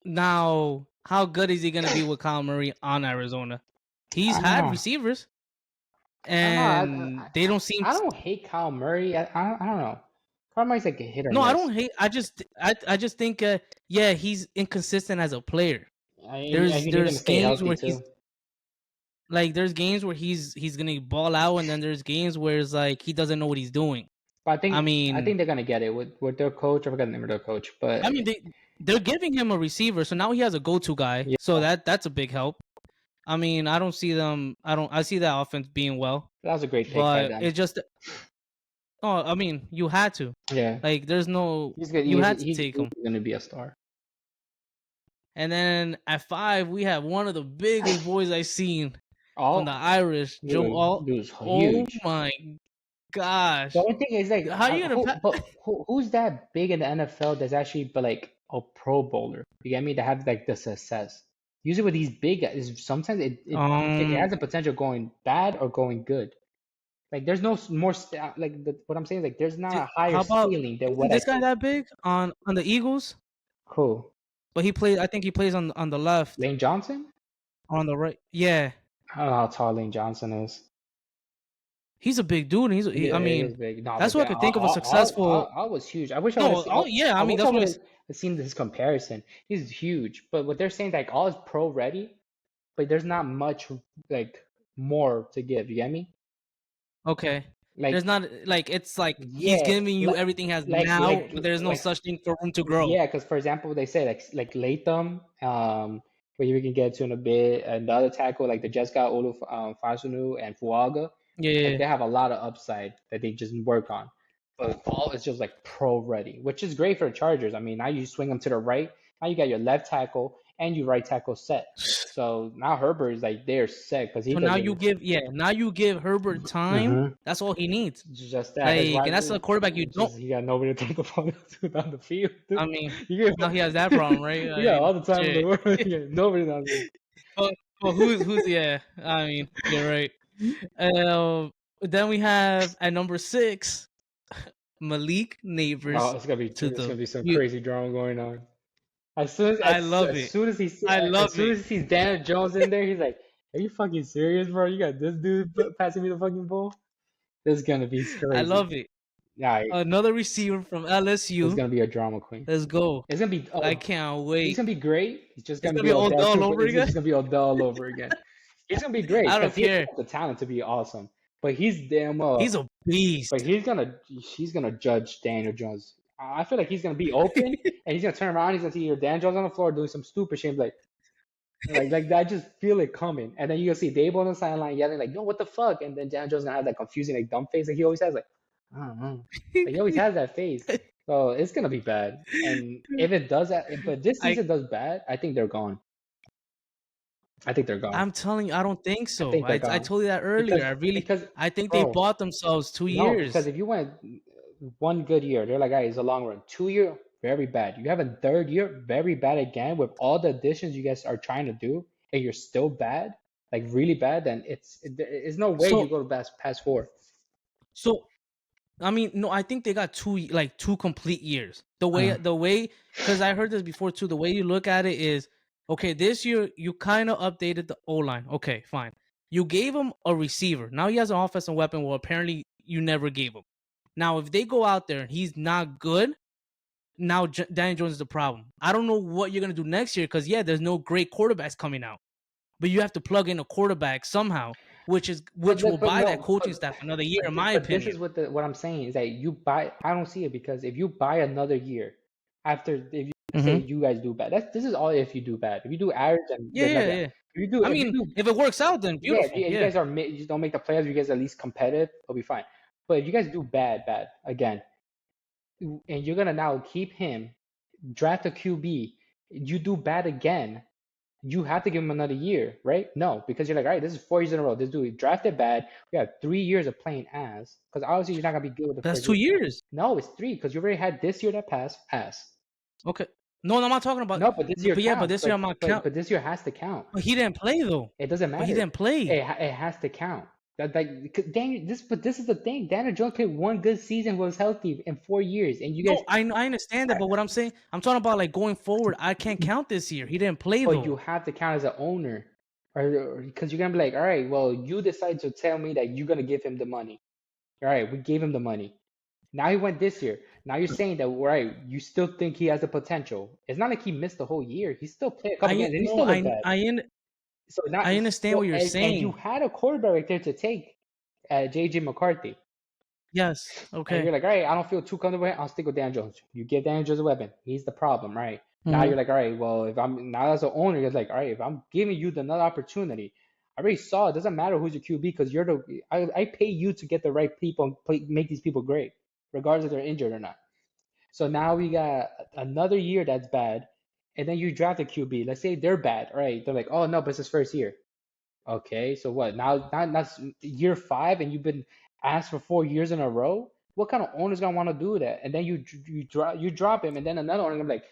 now, how good is he gonna be with Kyle Murray on Arizona? He's I don't had know. receivers, I don't know. and they don't seem. I don't hate Kyle Murray. I don't know. Kyle Murray's like a hit or No, I miss. don't hate. I just think yeah, he's inconsistent as a player. And you need him to There's stay games healthy where too. there's games where he's gonna ball out, and then there's games where it's like he doesn't know what he's doing. But I I mean, think they're gonna get it with their coach. I forgot the name of their coach, but they're giving him a receiver, so now he has a go-to guy. yeah, So that's a big help. I mean, I don't see them. I see that offense being well, that was a great pick by but them. it just. Oh, I mean, you had to. Yeah, Like, there's no. he's good. You had to take He's him. gonna be a star. And then at 5, we have one of the biggest boys I've seen from the All Irish, Joe Alt. dude's Oh huge. my gosh. The only thing is like, How you gonna who's that big in the NFL that's actually but like a Pro Bowler? You get me? To have like the success. Usually with these big guys, sometimes it um has the potential going bad or going good. Like there's no more like what I'm saying is like there's not a higher how about ceiling than isn't what I this guy see. that big on the Eagles? Cool. But I think he plays on the left Lane Johnson? or on the right. Yeah. I don't know how tall Lane Johnson is. He's a big dude. Yeah, I he is mean, big. No, that's but what I could think of a successful. I was huge. I wish I would have No, seen. oh yeah, I I mean wish I that's would what have seen this comparison. He's huge, but what they're saying like all is pro ready, but there's not much like more to give. You get me? okay. There's Like not like it's like he's yeah, giving you everything he has like now, but there's no such thing for room to grow. yeah, because for example, they say like Latham, where we can get to in a bit, and the other tackle like the Jets got Olu Fasunu and Fuaga. Yeah, yeah, Like yeah. they have a lot of upside that they just work on. But Paul is just like pro ready, which is great for the Chargers. I mean, now you swing them to the right. Now you got your left tackle and your right tackle set. So now Herbert is like they're set because he So doesn't. now you give Herbert time. Mm-hmm. That's all he needs. Just that his Like, wide, and that's a quarterback you don't. just he got nobody to take the ball to down the field. I mean, You now got, he has that problem, right? I you got mean, all the time in the shit. world. You got nobody down there. But who's yeah? I mean, you're right. Then we have at number 6, Malik Oh, Neighbors to it's the. gonna be some crazy drama going on. I love it. I As love soon it. as he sees Daniel Jones in there, he's like, "Are you fucking serious, bro? You got this dude passing me the fucking ball? This is gonna be I crazy." love it. Yeah, Another receiver from it's LSU. gonna be a drama queen. Let's go. It's gonna be I oh, can't he's wait. gonna be great. He's just It's gonna gonna be be all Odell all 2. over He's again. just gonna be Odell all over again. He's gonna be great I because don't he has care. the talent to be awesome. But he's damn He's a beast. but he's gonna judge Daniel Jones. I feel like he's gonna be open and he's gonna turn around. He's gonna see your Daniel Jones on the floor doing some stupid shit. Like I just feel it coming. And then you gonna see Dable on the sideline yelling like, "Yo, what the fuck?" And then Daniel Jones gonna have that confusing like dumb face like he always has. Like I don't know. Like he always has that face. So it's gonna be bad. And if it does, but this I season does bad, I think they're gone. I think they're gone. I'm telling you, I don't think I so. think they're I gone told you that earlier. because I I think they bro, bought themselves 2 no, because years. if you went one good year, they're like, it's a long run. 2 year, very bad. You have a third year, very bad again with all the additions you guys are trying to do, and you're still bad, like really bad. Then it's no way you So go to past four. so I mean, no, I think they got 2 complete years. Uh, The way, because I heard this before too. The way you look at it is, okay, this year you kind of updated the O line. Okay, fine. You gave him a receiver. Now he has an offensive weapon. Well, apparently you never gave him. Now, if they go out there and he's not good, now Daniel Jones is the problem. I don't know what you're gonna do next year because yeah, there's no great quarterbacks coming out, but you have to plug in a quarterback somehow, which will but buy that no, coaching staff another year, in my but this is opinion. what I'm saying is that you buy. I don't see it because if you buy another year after, if you say Mm-hmm. you guys do bad, this is all if you do bad. If you do average, then Yeah, then not yeah, bad. yeah. I If you mean, do if it works out, then yeah, beautiful. if you Yeah, guys you don't make the playoffs, you guys at least competitive, it'll be fine. But if you guys do bad again, and you're gonna now keep him, draft a QB, you do bad again, you have to give him another year, right? No, because you're like, all right, this is 4 years in a row. This dude drafted bad. We have 3 years of playing ass, because obviously you're not gonna be good with the but that's first two year. years. No, it's three, because you already had this year that passed ass. Okay. No, I'm not talking about. No, but this year But yeah, but counts. this year I'm not count. But this year has to count. But he didn't play though. It doesn't But he matter. didn't play. It has to count. That like Daniel, but this is the thing. Daniel Jones played one good season, was healthy in 4 years, and you guys. No, I understand that. But what I'm saying, I'm talking about like going forward. I can't count this year. He didn't play But you though. have to count as an owner, or because you're gonna be like, all right, well, you decide to tell me that you're gonna give him the money. All right, we gave him the money. Now he went this year. Now you're saying that, right? You still think he has the potential. It's not like he missed the whole year. He still played a couple I games, and he no, still looked bad. So I not understand so, what you're and you saying. had a quarterback right there to take, JJ McCarthy. Yes. And you're Okay. like, all right, I don't feel too comfortable with it. I'll stick with Dan Jones. You give Dan Jones a weapon. He's the problem, right? Now Mm-hmm. you're like, all right, well, if I'm now as an owner, you're like, all right, if I'm giving you another opportunity, I already saw it doesn't matter who's your QB because I pay you to get the right people and make these people great, regardless if they're injured or not. So now we got another year that's bad, and then you draft a QB. Let's say they're bad, all right? They're like, oh no, but it's his first year. Okay, so what? Now that's year five, and you've been asked for 4 years in a row. What kind of owner's gonna want to do that? And then you drop him, and then another owner gonna be like,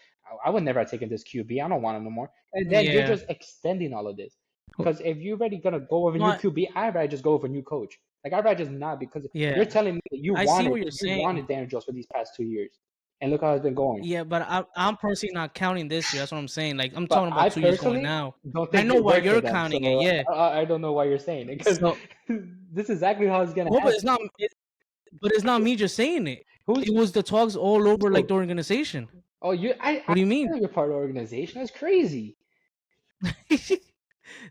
I would never have taken this QB. I don't want him no more. And then you're Yeah. just extending all of this. Because if you're already gonna go with a new No. QB, I'd rather just go with a new coach. Like I'd rather just not because you're Yeah. telling me that I see what you're you saying. wanted Daniel Jones for these past 2 years, and look how it's been going. Yeah, but I'm personally not counting this year. That's what I'm saying. Like I'm But talking I about 2 years going personally now. don't I think know it why worked for you're them, counting it. so Yeah. I don't know why you're saying it because So, this is exactly how it's gonna well, but happen. it's not. But it's not me just saying it. Who's It was the talks all over like who? the organization. Oh, I What do you mean? know you're part of the organization. That's crazy.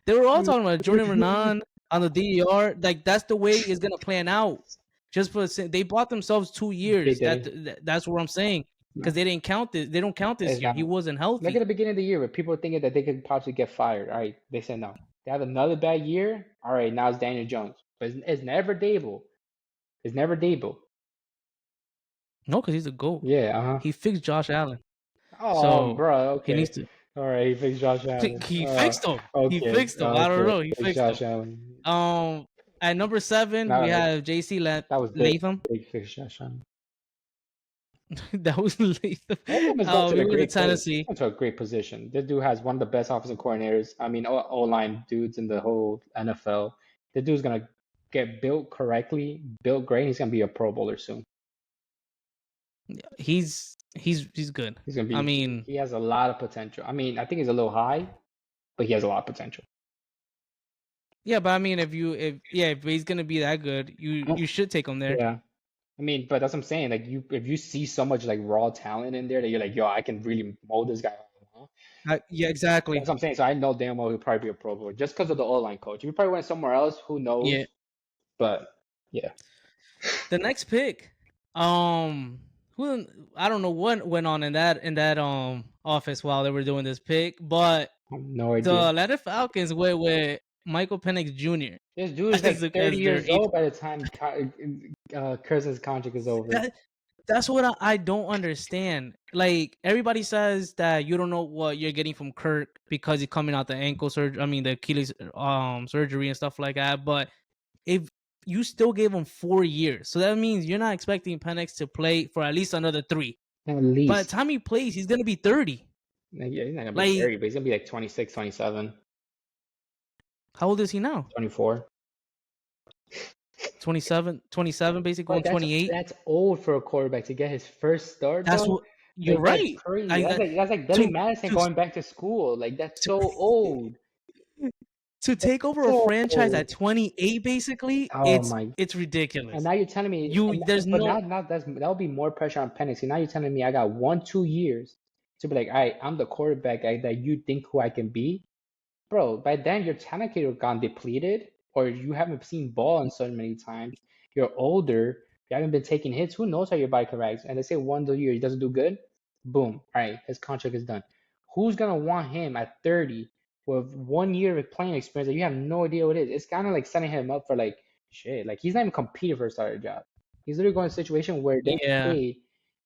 They were all You- talking about Jordan Renan on the DER. Like that's the way it's gonna plan out. Just for they bought themselves 2 years. They didn't. That's what I'm saying. Because they didn't count this. They don't count this It's year. not. He wasn't Like at healthy. the beginning of the year, where people were thinking that they could possibly get fired. All right, they said no. They have another bad year. All right, now it's Daniel Jones, but it's never Dable. It's never Dable. No, because he's a GOAT. Yeah. He fixed Josh Allen. Oh, So bro. he Okay. needs to. All right. He fixed Josh Allen. He fixed him. He Okay. fixed him. I don't Okay. know. He Fixed fixed him. Josh Allen. Um, at number 7, we That have JC that was big. Latham. Big fix Josh Allen. That was Latham. Latham is going to We a went to great place. Tennessee. Going to a great position. This dude has one of the best offensive coordinators. I mean, O-line dudes in the whole NFL. This dude's gonna get built correctly, built great. And he's gonna be a Pro Bowler soon. He's good. He's gonna I be. mean, He has a lot of potential. I mean, I think he's a little high, but he has a lot of potential. yeah, but I mean, if he's gonna be that good, you should take him there. Yeah. I mean, but that's what I'm saying. Like if you see so much like raw talent in there that you're like, yo, I can really mold this guy. Yeah, exactly. That's what I'm saying. So I know damn well he'll probably be a Pro Bowler just because of the O-line coach. If he probably went somewhere else, who knows? Yeah. But yeah. The next pick, who I don't know what went on in that office while they were doing this pick, but No the idea. Atlanta Falcons went with Michael Penix Jr. This dude is like as 30 their years old by the time Cousins' contract is over. That's what I don't understand. Like everybody says that you don't know what you're getting from Kirk because he's coming out the ankle surgery. I mean the Achilles surgery and stuff like that. But if you still gave him 4 years, so that means you're not expecting Penix to play for at least another 3. At By the least. time he plays, he's gonna be 30. Like, yeah, he's not gonna be Like 30, but he's gonna be like 26, 27, how old is he now? 24. 27, basically But going that's 28. that's old for a quarterback to get his first start That's though. what you're Like that's right. crazy. I That's like Billy to Madison to going back to school. Like that's to so old. to take over a So franchise old. at 28 basically, Oh it's my. it's And ridiculous. now you're telling me, You there's but no now that'll be more pressure on Penix. Now you're telling me I got 1, 2 years to be like, all right, I'm the quarterback that you think who I can be. Bro, by then your talent could have gone depleted, or you haven't seen ball in so many times. You're older, you haven't been taking hits. Who knows how your body can react? And they say 1 2 years he doesn't do good, boom, all right, his contract is done. Who's gonna want him at 30 with 1 year of playing experience that you have no idea what it is? It's kind of like setting him up for like shit. Like he's not even competing for a starter job. He's literally going to a situation where they're yeah, paid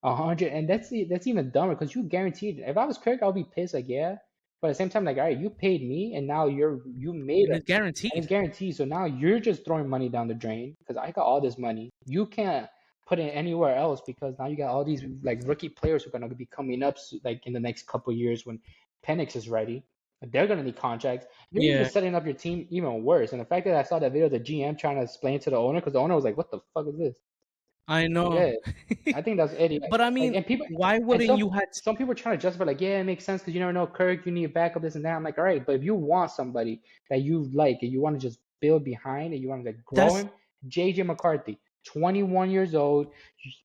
100, and that's even dumber because you guaranteed. If I was Kirk, I'll be pissed. Like yeah, but at the same time, like, all right, you paid me, and now you made and it, it's and it's guaranteed. guaranteed. So now you're just throwing money down the drain because I got all this money. You can't put it anywhere else because now you got all these like rookie players who are gonna be coming up like in the next couple of years when Penix is ready. They're gonna need contracts. You're even Yeah, setting up your team even worse. And the fact that I saw that video of the GM trying to explain to the owner because the owner was like, "What the fuck is this?" I know. Yeah, I think that's Eddie. But I Like, mean, and people, why and wouldn't you have some people are trying to justify like, yeah, it makes sense because you never know Kirk, you need a backup, this and that. I'm like, all right, but if you want somebody that you like and you want to just build behind and you want to like grow that's him, JJ McCarthy, 21 years old.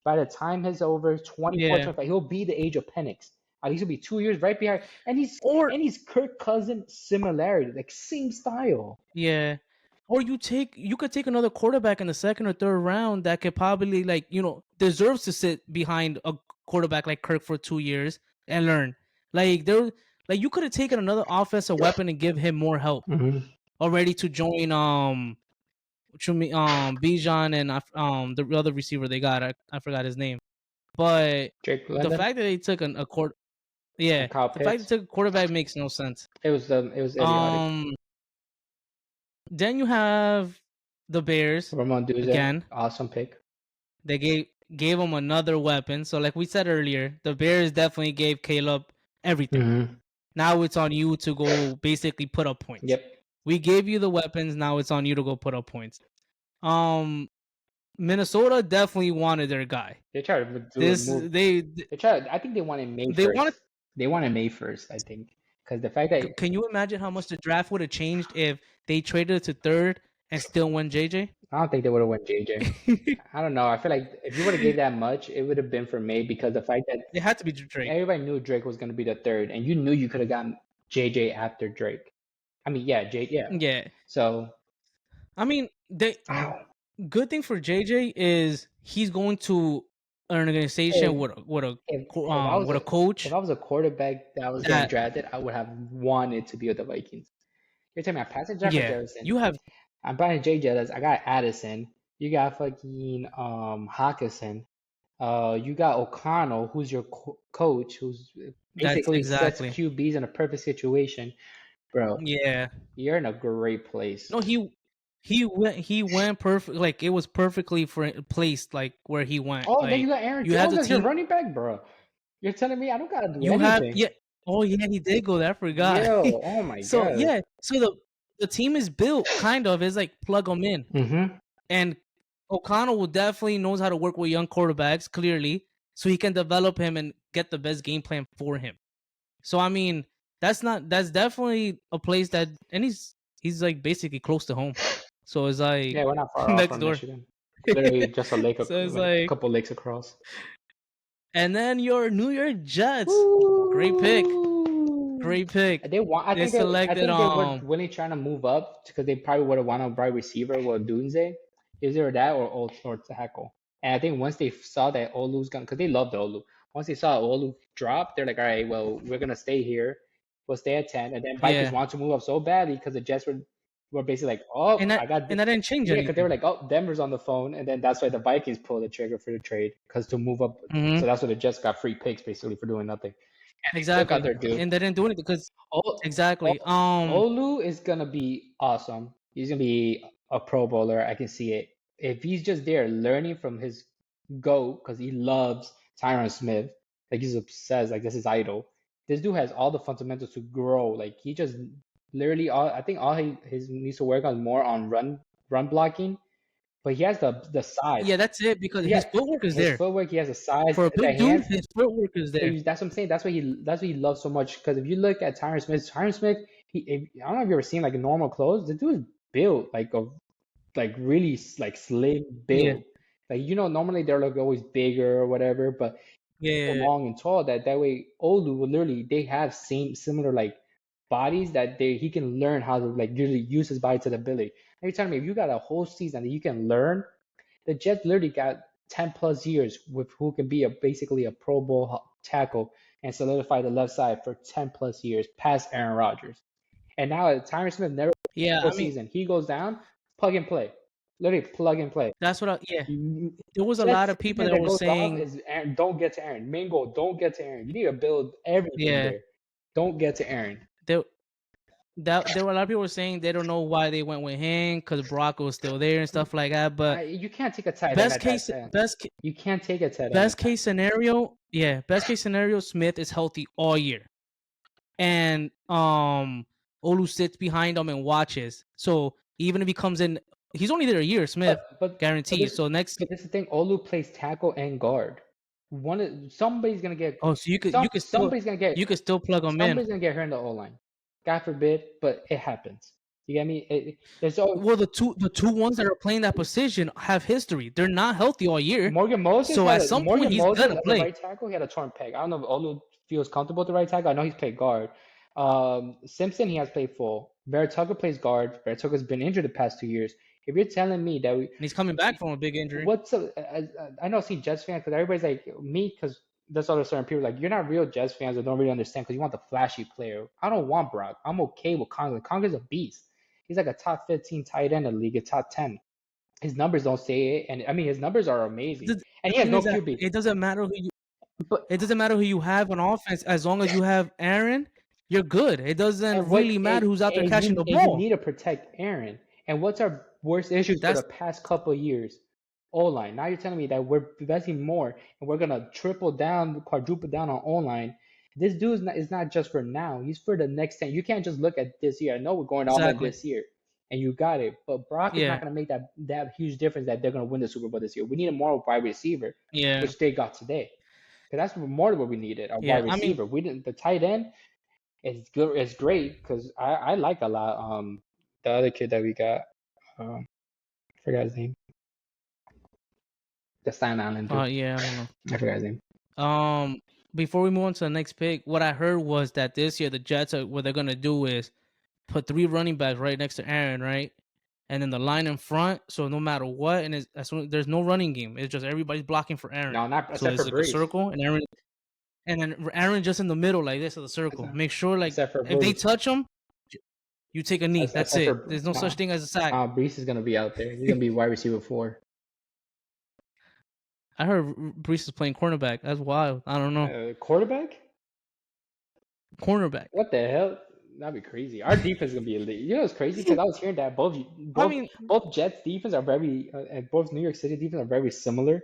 By the time he's over 24, yeah. 25, he'll be the age of Penix. At least he'll be 2 years right behind, and Or he's Kirk Cousin similarity, like same style. yeah. Or you could take another quarterback in the second or third round that could probably like, deserves to sit behind a quarterback like Kirk for 2 years and learn. Like there like you could have taken another offensive weapon and give him more help Mm-hmm. already to join Bijan and the other receiver they got. I forgot his name. But Drake the London fact that they took yeah, and Kyle the fact that Pitts. they took a quarterback makes no sense. It was idiotic. Um then you have the Bears Ramon Duze, again. awesome pick. They gave him another weapon. So like we said earlier, the Bears definitely gave Caleb everything. Mm-hmm. Now it's on you to go basically put up points. Yep. We gave you the weapons, now it's on you to go put up points. Minnesota definitely wanted their guy. They tried to do a This move. they I think they wanted May they wanted. first. They wanted May first, I think, because the fact that Can you imagine how much the draft would have changed if they traded to third and still went JJ? I don't think they would have went JJ. I don't know. I feel like if you would have gave that much, it would have been for May because the fact that It had to be Drake. everybody knew Drake was going to be the third, and you knew you could have gotten JJ after Drake. I mean, yeah, yeah. Yeah, So, I mean, the ow. good thing for JJ is he's going to an organization if with if with a coach I was a quarterback that was getting that drafted, I would have wanted to be with the Vikings. You're telling me I'm passing Jeff or yeah Jefferson? you have I'm buying Jay Jettas. I got Addison. You got fucking Hawkinson. You got O'Connell, who's your coach, who's that's basically sets exactly QBs in a perfect situation, bro. yeah You're in a great place. no he went perfect like it was perfectly placed like where he went Oh, then you like got Aaron you have Jones the as your team running back, bro. You're telling me I don't gotta do you have anything. yeah oh yeah he did go there I forgot Yo, oh my so god. yeah so the team is built kind of is like plug them in Mm-hmm. and O'Connell will definitely knows how to work with young quarterbacks clearly, so he can develop him and get the best game plan for him. So I mean, that's definitely a place that, and he's like basically close to home, so it's like Yeah, we're not far off next from door. Michigan. Literally just a lake, So it's like a like, couple lakes across. and then your New York Jets, great pick, Woo! great pick. They want. They selected They were really trying to move up because they probably would have wanted a bright receiver with Dunze. Either that or tackle. And I think once they saw that Olu's gonna, because they loved Olu. Once they saw Olu drop, they're like, all right, well, we're gonna stay here. We'll stay at 10. And then Vikings yeah want to move up so badly because the Jets were were basically like, oh, and that I got and that didn't change yeah, because they were anything. like, oh, Denver's on the phone, and then that's why the Vikings pulled the trigger for the trade because to move up. Hmm. So that's why the Jets got free picks basically for doing nothing. And they still got Exactly, their dude. and they didn't do anything because O- exactly. Olu is gonna be awesome. He's gonna be a Pro Bowler. I can see it. If he's just there learning from his GOAT, because he loves Tyron Smith, like he's obsessed, like this is idol. This dude has all the fundamentals to grow. Like he just literally all I think all he needs to work on more on run blocking, but he has the size. Yeah, that's it because Yeah, his footwork is his there. footwork, he has the size, For a the big dude, hands. his footwork is But there. that's what I'm saying. That's what he loves so much. Because if you look at Tyron Smith, I don't know if you ever seen like normal clothes. The dude is built like a like really like slim Yeah, build. Like normally they're like always bigger or whatever, but so yeah, long and tall that way Olu will literally they have similar like bodies that he can learn how to like really use his body to the ability. Now you're telling me if you got a whole season that you can learn, the Jets literally got 10 plus years with who can be basically a Pro Bowl tackle and solidify the left side for 10 plus years past Aaron Rodgers. And now Tyron Smith never yeah. full I mean, season. He goes down, plug and play. Literally plug and play. that's what. Yeah, You, there was a lot Jets of people defense that that were goes off saying, is Aaron, don't get to Aaron. Mingo, don't get to Aaron. You need to build everything yeah, there. Don't get to Aaron. there there were a lot of people were saying they don't know why they went with him because Brock was still there and stuff like that. But You can't take a tight end best at that case, time. best You can't take a tight end at best that. case scenario, yeah, best case scenario, Smith is healthy all year, and Olu sits behind him and watches. So even if he comes in, he's only there a year. Smith But guaranteed. So next, this is the thing. Olu plays tackle and guard. Somebody's gonna get oh, so you could still plug him in. somebody's gonna get hurt in the O line. God forbid, but it happens. You get me? There's always Well, the two ones that are playing that position have history. They're not healthy all year. So at some point Morgan he's Moses gonna as a play. right tackle. He had a torn pec. I don't know if Olu feels comfortable with the right tackle. I know he's played guard. Simpson he has played full. Barrett Tucker plays guard. Barrett Tucker's been injured the past 2 years. If you're telling me that And he's coming back from a big injury. what's up? I know, see Jets fans because everybody's like me because there's other certain people like you're not real Jets fans that don't really understand because you want the flashy player. I don't want Brock. I'm okay with Conklin. Conklin's a beast. He's like a top 15 tight end in the league, a top 10. His numbers don't say it, and I mean his numbers are amazing, and The he has thing no is that QB. it doesn't matter who you But it doesn't matter who you have on offense as long as you have Aaron, you're good. It doesn't really matter who's out there catching the you ball. need to protect Aaron. And what's our worst issues for That's the past couple of years? O-line. Now you're telling me that we're investing more and we're gonna triple down, quadruple down on O-line. This dude is not just for now. He's for the next 10. You can't just look at this year. I know we're going all in exactly. this year, and you got it. But Brock is not Yeah. gonna make that huge difference that they're gonna win the Super Bowl this year. We need a more wide receiver, Yeah. which they got today. Because that's more than what we needed, a Yeah. wide I mean, receiver. We didn't the tight end. It's good. It's great because I like a lot. The other kid that we got, I forgot his name. The Staten Island dude. yeah, I don't know. I forgot his name. Before we move on to the next pick, what I heard was that this year the Jets what they're gonna do is put 3 running backs right next to Aaron, right? And then the line in front, so no matter what, and there's no running game. It's just everybody's blocking for Aaron. No, not So except it's for like a Breeze. circle, and then Aaron just in the middle like this of the circle. Make sure like Except for if they Breeze. touch him, you take a knee. That's Except it. for There's no such thing as a sack. Breeze is gonna be out there. He's gonna be wide receiver 4. I heard Brees is playing cornerback. That's wild. I don't know. Quarterback? Cornerback. What the hell? That'd be crazy. Our defense is gonna be elite. You know, it's crazy because I was hearing that both Jets defense are very, and both New York City defense are very similar.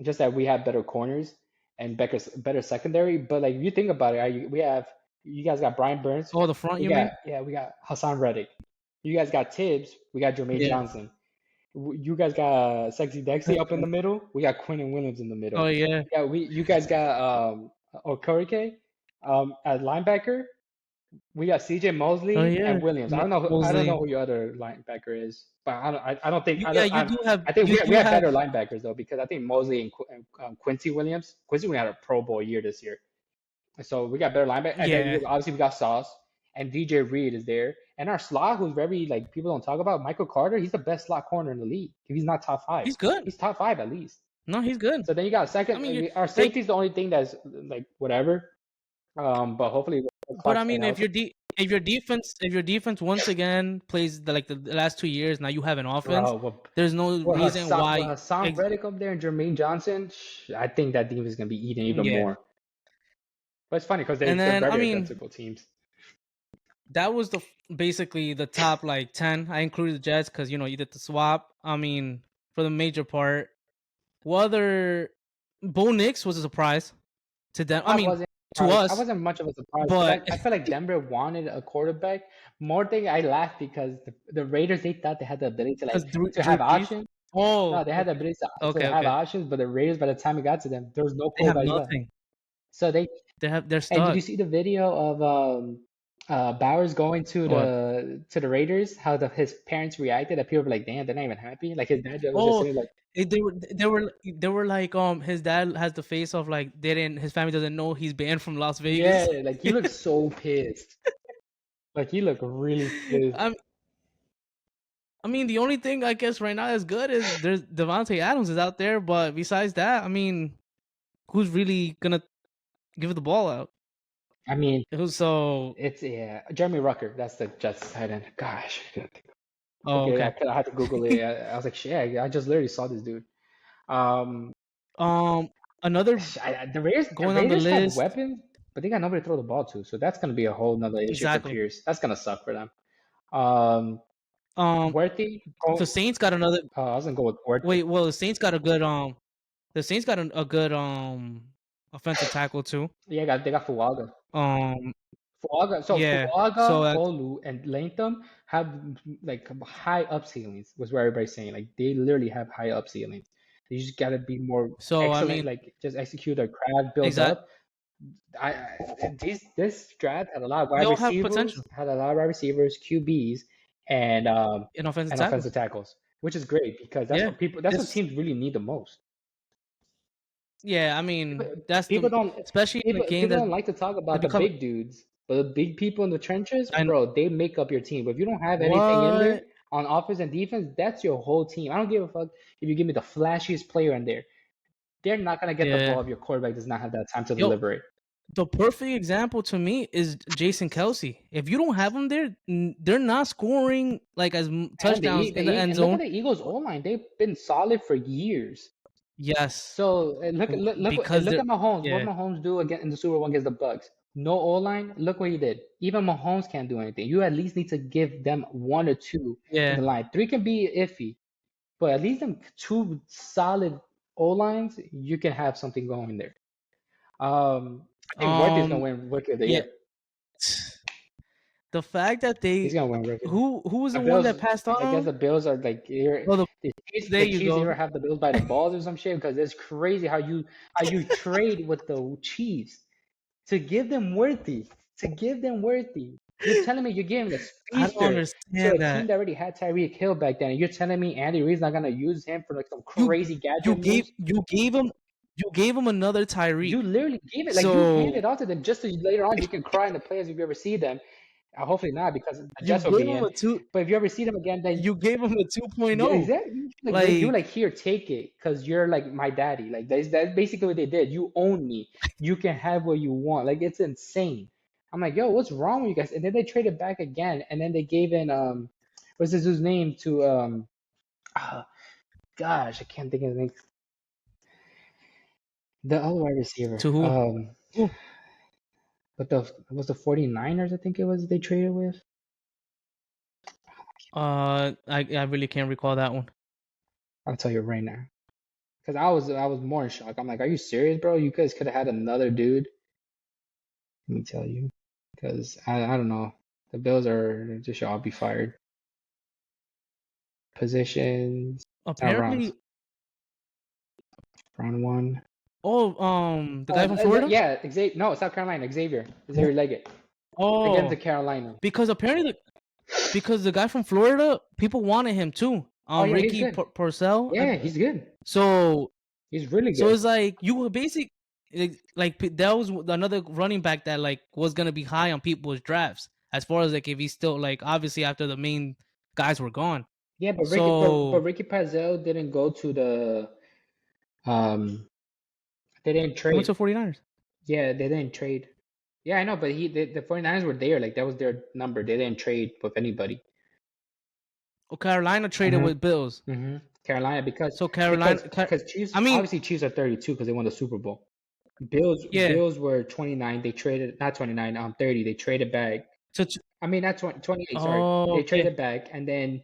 Just that we have better corners and better secondary. But like, if you think about it, you guys got Brian Burns. Oh, the front, you mean? Yeah, we got Hassan Reddick. You guys got Tibbs. We got Jermaine Yeah. Johnson. You guys got Sexy Dexy up in the middle. We got Quinn Williams in the middle. Oh yeah. Yeah, you guys got Okereke at linebacker. We got CJ Mosley and Williams. I don't know who your other linebacker is, but I don't think I think we have better linebackers though because I think Mosley and Quincy Williams. Quincy Williams had a Pro Bowl year this year, so we got better linebackers. And then obviously we got Sauce and DJ Reed is there, and our slot who's very like people don't talk about Michael Carter. He's the best slot corner in the league. If he's not top 5, he's good. He's top 5 at least. No, he's good. So then you got second. I mean, our safety is the only thing that's like whatever. But hopefully. But I mean, if if your defense once again plays the last 2 years, now you have an offense. Bro, There's no reason With why. Hassan Reddick up there and Jermaine Johnson, I think that team is gonna be eating even Yeah, more. But it's funny because and they're then I very mean identical teams. that was basically the top like 10. I included the Jets because you did the swap. I mean, for the major part, what other Bo Nix was a surprise to them. I I mean, wasn't to surprised. I us, wasn't much of a surprise because but I feel like Denver wanted a quarterback. More thing, I laughed because the Raiders, they thought they had the ability to because to Drew have Brees. options. Oh, No, they had the ability to okay, have okay. options, but the Raiders, by the time it got to them, there was no They have quarterback left. nothing. So they They're And did you stuck. see the video of Bowers going to What? the Raiders? How his parents reacted? That people were like, "Damn, they're not even happy." Like his dad was just Oh, sitting like, they were like his dad has the face of like his family doesn't know he's banned from Las "Yeah," Vegas. like he looked so pissed. Like he looked really pissed. I'm I mean, the only thing I guess right now is good is there's Devontae Adams is out there, but besides that, I mean, who's really gonna give the ball out? I mean, Who's so? it's Jeremy Rucker. That's the Jets tight end. Gosh, Oh, okay, okay. I had to Google it. I was like, shit, I just literally saw this dude. Um, Um, Another The going on the Raiders have list. weapons, but they got nobody to throw the ball to, so that's gonna be a whole nother issue for Exactly. Pierce. That's gonna suck for them. Um, Um, Worthy, the Saints got another. I was gonna go with Worthy. Wait, well, the Saints got a good the Saints got a good offensive tackle too. They got Fuaga. Um, So yeah. So Fuaga, that's Olu, and Latham have like high up ceilings. Was what everybody's saying. Like they literally have high up ceilings. You just gotta be more so I excellent. mean, Like just execute a craft, build exact. up. This draft had a lot of They wide all have potential receivers, QBs, and in offensive offensive tackles. tackles, which is great because Yeah. that's what This. teams really need the most. Yeah. I People, mean, that's people the don't especially in a game people that don't like to talk they about the become. big dudes, but the big people in the trenches, I bro, they make up your team. But if you don't have anything in there what? on offense and defense, that's your whole team. I don't give a fuck if you give me the flashiest player in there. They're not gonna get the Yeah. ball if your quarterback does not have that time to Yo, deliver it. the perfect example to me is Jason Kelsey. If you don't have him there, they're not scoring like And touchdowns in the end and look at zone. the Eagles O line. They've been solid for years. Yes, So because look they're at Mahomes. What yeah, Mahomes do again in the Super Bowl against the Bucks? No O line. Look what he did. Even Mahomes can't do anything. You at least need to give them one or two in yeah. the line. Three can be iffy, but at least them two solid O lines, you can have something going there. I think Worthy's gonna Um, win Rookie of the yeah. Year. The fact that He's they gonna win Rookie. who was The the one that Bills, passed on I guess him? the Bills are like Oh, there The you Chiefs either go. have the Bills by the balls or some shit because it's crazy how you trade with the Chiefs to give them Worthy, You're telling me you're giving a I don't speedster to understand a team that. that already had Tyreek Hill back then, and you're telling me Andy Reid's not gonna use him for like some You crazy you gadget gave moves? you gave him you gave him another Tyreek. You literally gave it like you So handed off to them just so later on you can cry in the players if you ever see them. Hopefully not because the you Jets will gave be him in. a two. But if you ever see them again, then You gave him a 2.0. yeah, exactly. They were like, Like here, take it, because you're like my daddy. Like that's basically what they did. You own me. You can have what you want. Like it's insane. I'm like, yo, what's wrong with you guys? And then they traded back again, and then they gave in what's this dude's name to ah, gosh, I can't think of the name. The other wide receiver. to who? Who? But the it was the 49ers, I think it was they traded with. I really can't recall that one. I'll tell you right now. Because I was more in shock. I'm like, are you serious, bro? You guys could have had another dude. Let me tell you. Because I don't know. The Bills are just should all be fired. Positions. Browns. Apparently, Round one. the guy from Florida. Yeah, Xavier. No, South Carolina. Xavier Leggett. They get him to Oh, Carolina. because apparently, because the guy from Florida, people wanted him too. Oh yeah, he's Ricky good. Porcel. Yeah, he's good. So He's really so good. it's like you were like that was another running back that like was gonna be high on people's drafts as far as like if he's still like obviously after the main guys were gone. Yeah, but So Ricky Pazel didn't go to the um they didn't he went trade. to 49ers. Yeah, they didn't trade. Yeah, I know, but the 49ers were there. Like that was their number. They didn't trade with anybody. Well, Carolina traded Mm-hmm. with Bills. Mm-hmm. Carolina because So because Carolina, because Chiefs I mean, obviously Chiefs are 32 because they won the Super Bowl. Bills yeah. Bills were 29. They traded not 29. 30. They traded back. To, I mean not 20, 28. Sorry, oh, they okay. traded back, and then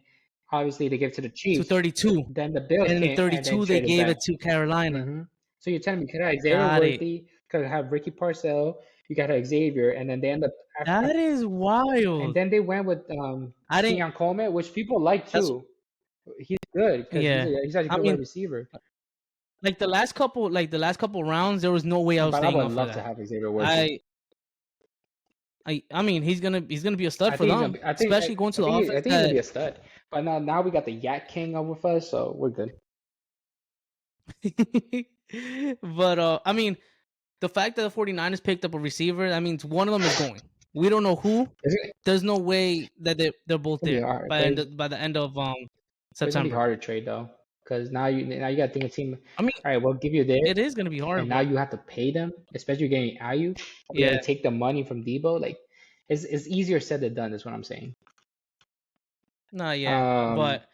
obviously they give it to the To Chiefs. 32. Then the Bills And in came and then 32, they traded gave back. it to Carolina. Hmm. So you're telling me could have Xavier Got it. Worthy, could have Ricky Parcell, you got to Xavier, and then they end up That is and wild. then they went with I didn't. Keon Coleman, which people like That's too. He's good because yeah. he's actually a I good wide mean, receiver. like the last couple rounds, there was no way I was But I staying would up for love to that. have Xavier Worthy. I I mean, he's gonna be a stud I for think he's gonna them, be. I think. especially going to the I offense think he's gonna that. be a stud. But now we got the Yak King up with us, so we're good. But I mean, the fact that the 49ers picked up a receiver, that means one of them is going. We don't know who. It's There's no way that they're both gonna be there hard, by the end of but it's gonna be September. hard to trade though, because now you got to think a team. I mean, All right, we'll give you this, it is gonna be hard, and now but you have to pay them, especially getting Ayuk. You got yeah, to take the money from Debo. Like, it's easier said than done. Is what I'm saying. not yet. Um, But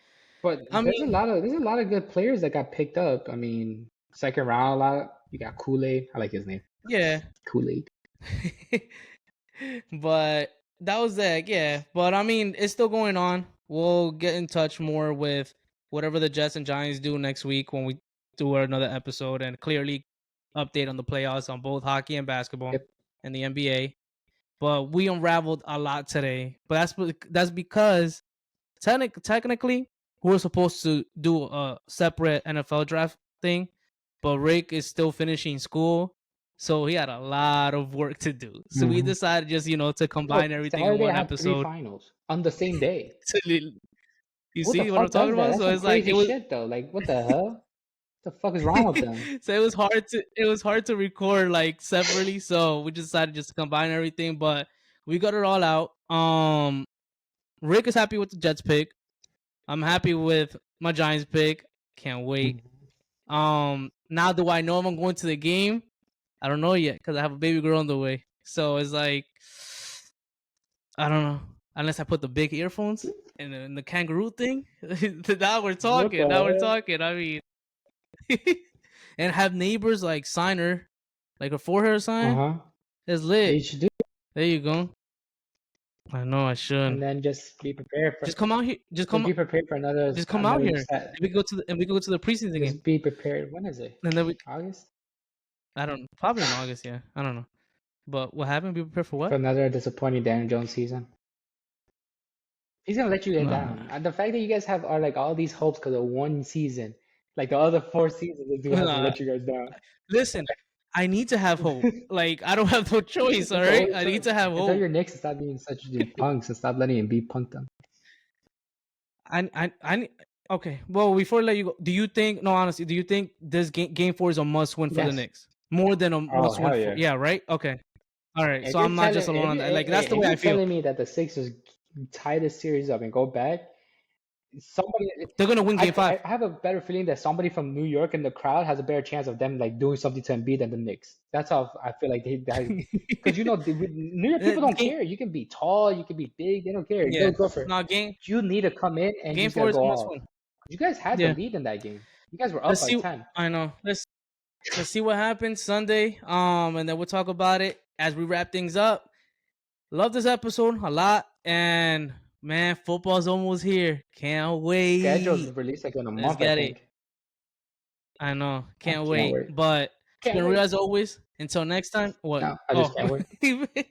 but I mean, there's a lot of good players that got picked up. I mean, second round a lot. You got Kool Aid. I like his name. yeah. Kool Aid. But that was that, yeah. But I mean, it's still going on. We'll get in touch more with whatever the Jets and Giants do next week when we do another episode and clearly update on the playoffs on both hockey and basketball Yep. and the NBA. But we unraveled a lot today. But that's because technically we're supposed to do a separate NFL draft thing, but Rick is still finishing school, so he had a lot of work to do. So we Mhm. decided just to Look, combine everything in Saturday I one have three episode. finals on the same day. You Who the see what I'm fuck talking does that? about? That's So some it's like crazy it was. shit though. Like, what the hell? What the fuck is wrong with them? So it was hard to record like separately. So we just decided just to combine everything, but we got it all out. Rick is happy with the Jets pick. I'm happy with my Giants pick. Can't wait. Now do I know if I'm going to the game? I don't know yet because I have a baby girl on the way. So it's like I don't know unless I put the big earphones and the kangaroo thing. Now we're What talking. the Now we're hell? talking. I mean, and have neighbors like sign her, like a for her sign. Uh-huh. It's Yeah, lit. you should do it. There you go. I know I should. And then just be prepared for Just come out here. just be prepared for Just come out here. set. And we go to the preseason game. Just be prepared. When is it? And then we August? I don't probably in August. Yeah, I don't know. But what happened? Be prepared for For what? another disappointing Daniel Jones season. He's gonna let you get Nah. down. And the fact that you guys have are like all these hopes because of one season, like the other four seasons, is gonna have to Nah. let you guys down. Listen, I need to have hope. Like I don't have no choice. All That's the right, only I need choice. to have And tell hope. your Knicks to stop being such punks and stop letting him be punked them. I okay. Well, before I let you go, do you think? No, honestly, do you think this game 4 is a must win for the Yes. Knicks? More than a Oh, must win. hell yeah. Yeah, right. Okay. All right. If So you're I'm not just telling alone if on you that. Like that's the if way I you're feel. telling me that the Sixers tie this series up and go back, somebody They're gonna win game 5. I have a better feeling that somebody from New York in the crowd has a better chance of them like doing something to Embiid than the Knicks. That's how I feel like because New York people don't Game, care. You can be tall, you can be big, they don't care. yeah. They'll go for it. No game. You need to come in and you Game just gotta 4 is go a must off. win. You guys had the Yeah. lead in that game. You guys were up Let's by see. 10. I know. Let's see what happens Sunday. And then we'll talk about it as we wrap things up. Love this episode a lot, and man, football's almost here. Can't wait. Schedule's released like in a Let's month, I get it. think. I know. I Can't wait. wait. But it's Can't been wait. real as always. Until next time. What? No, I just can't wait.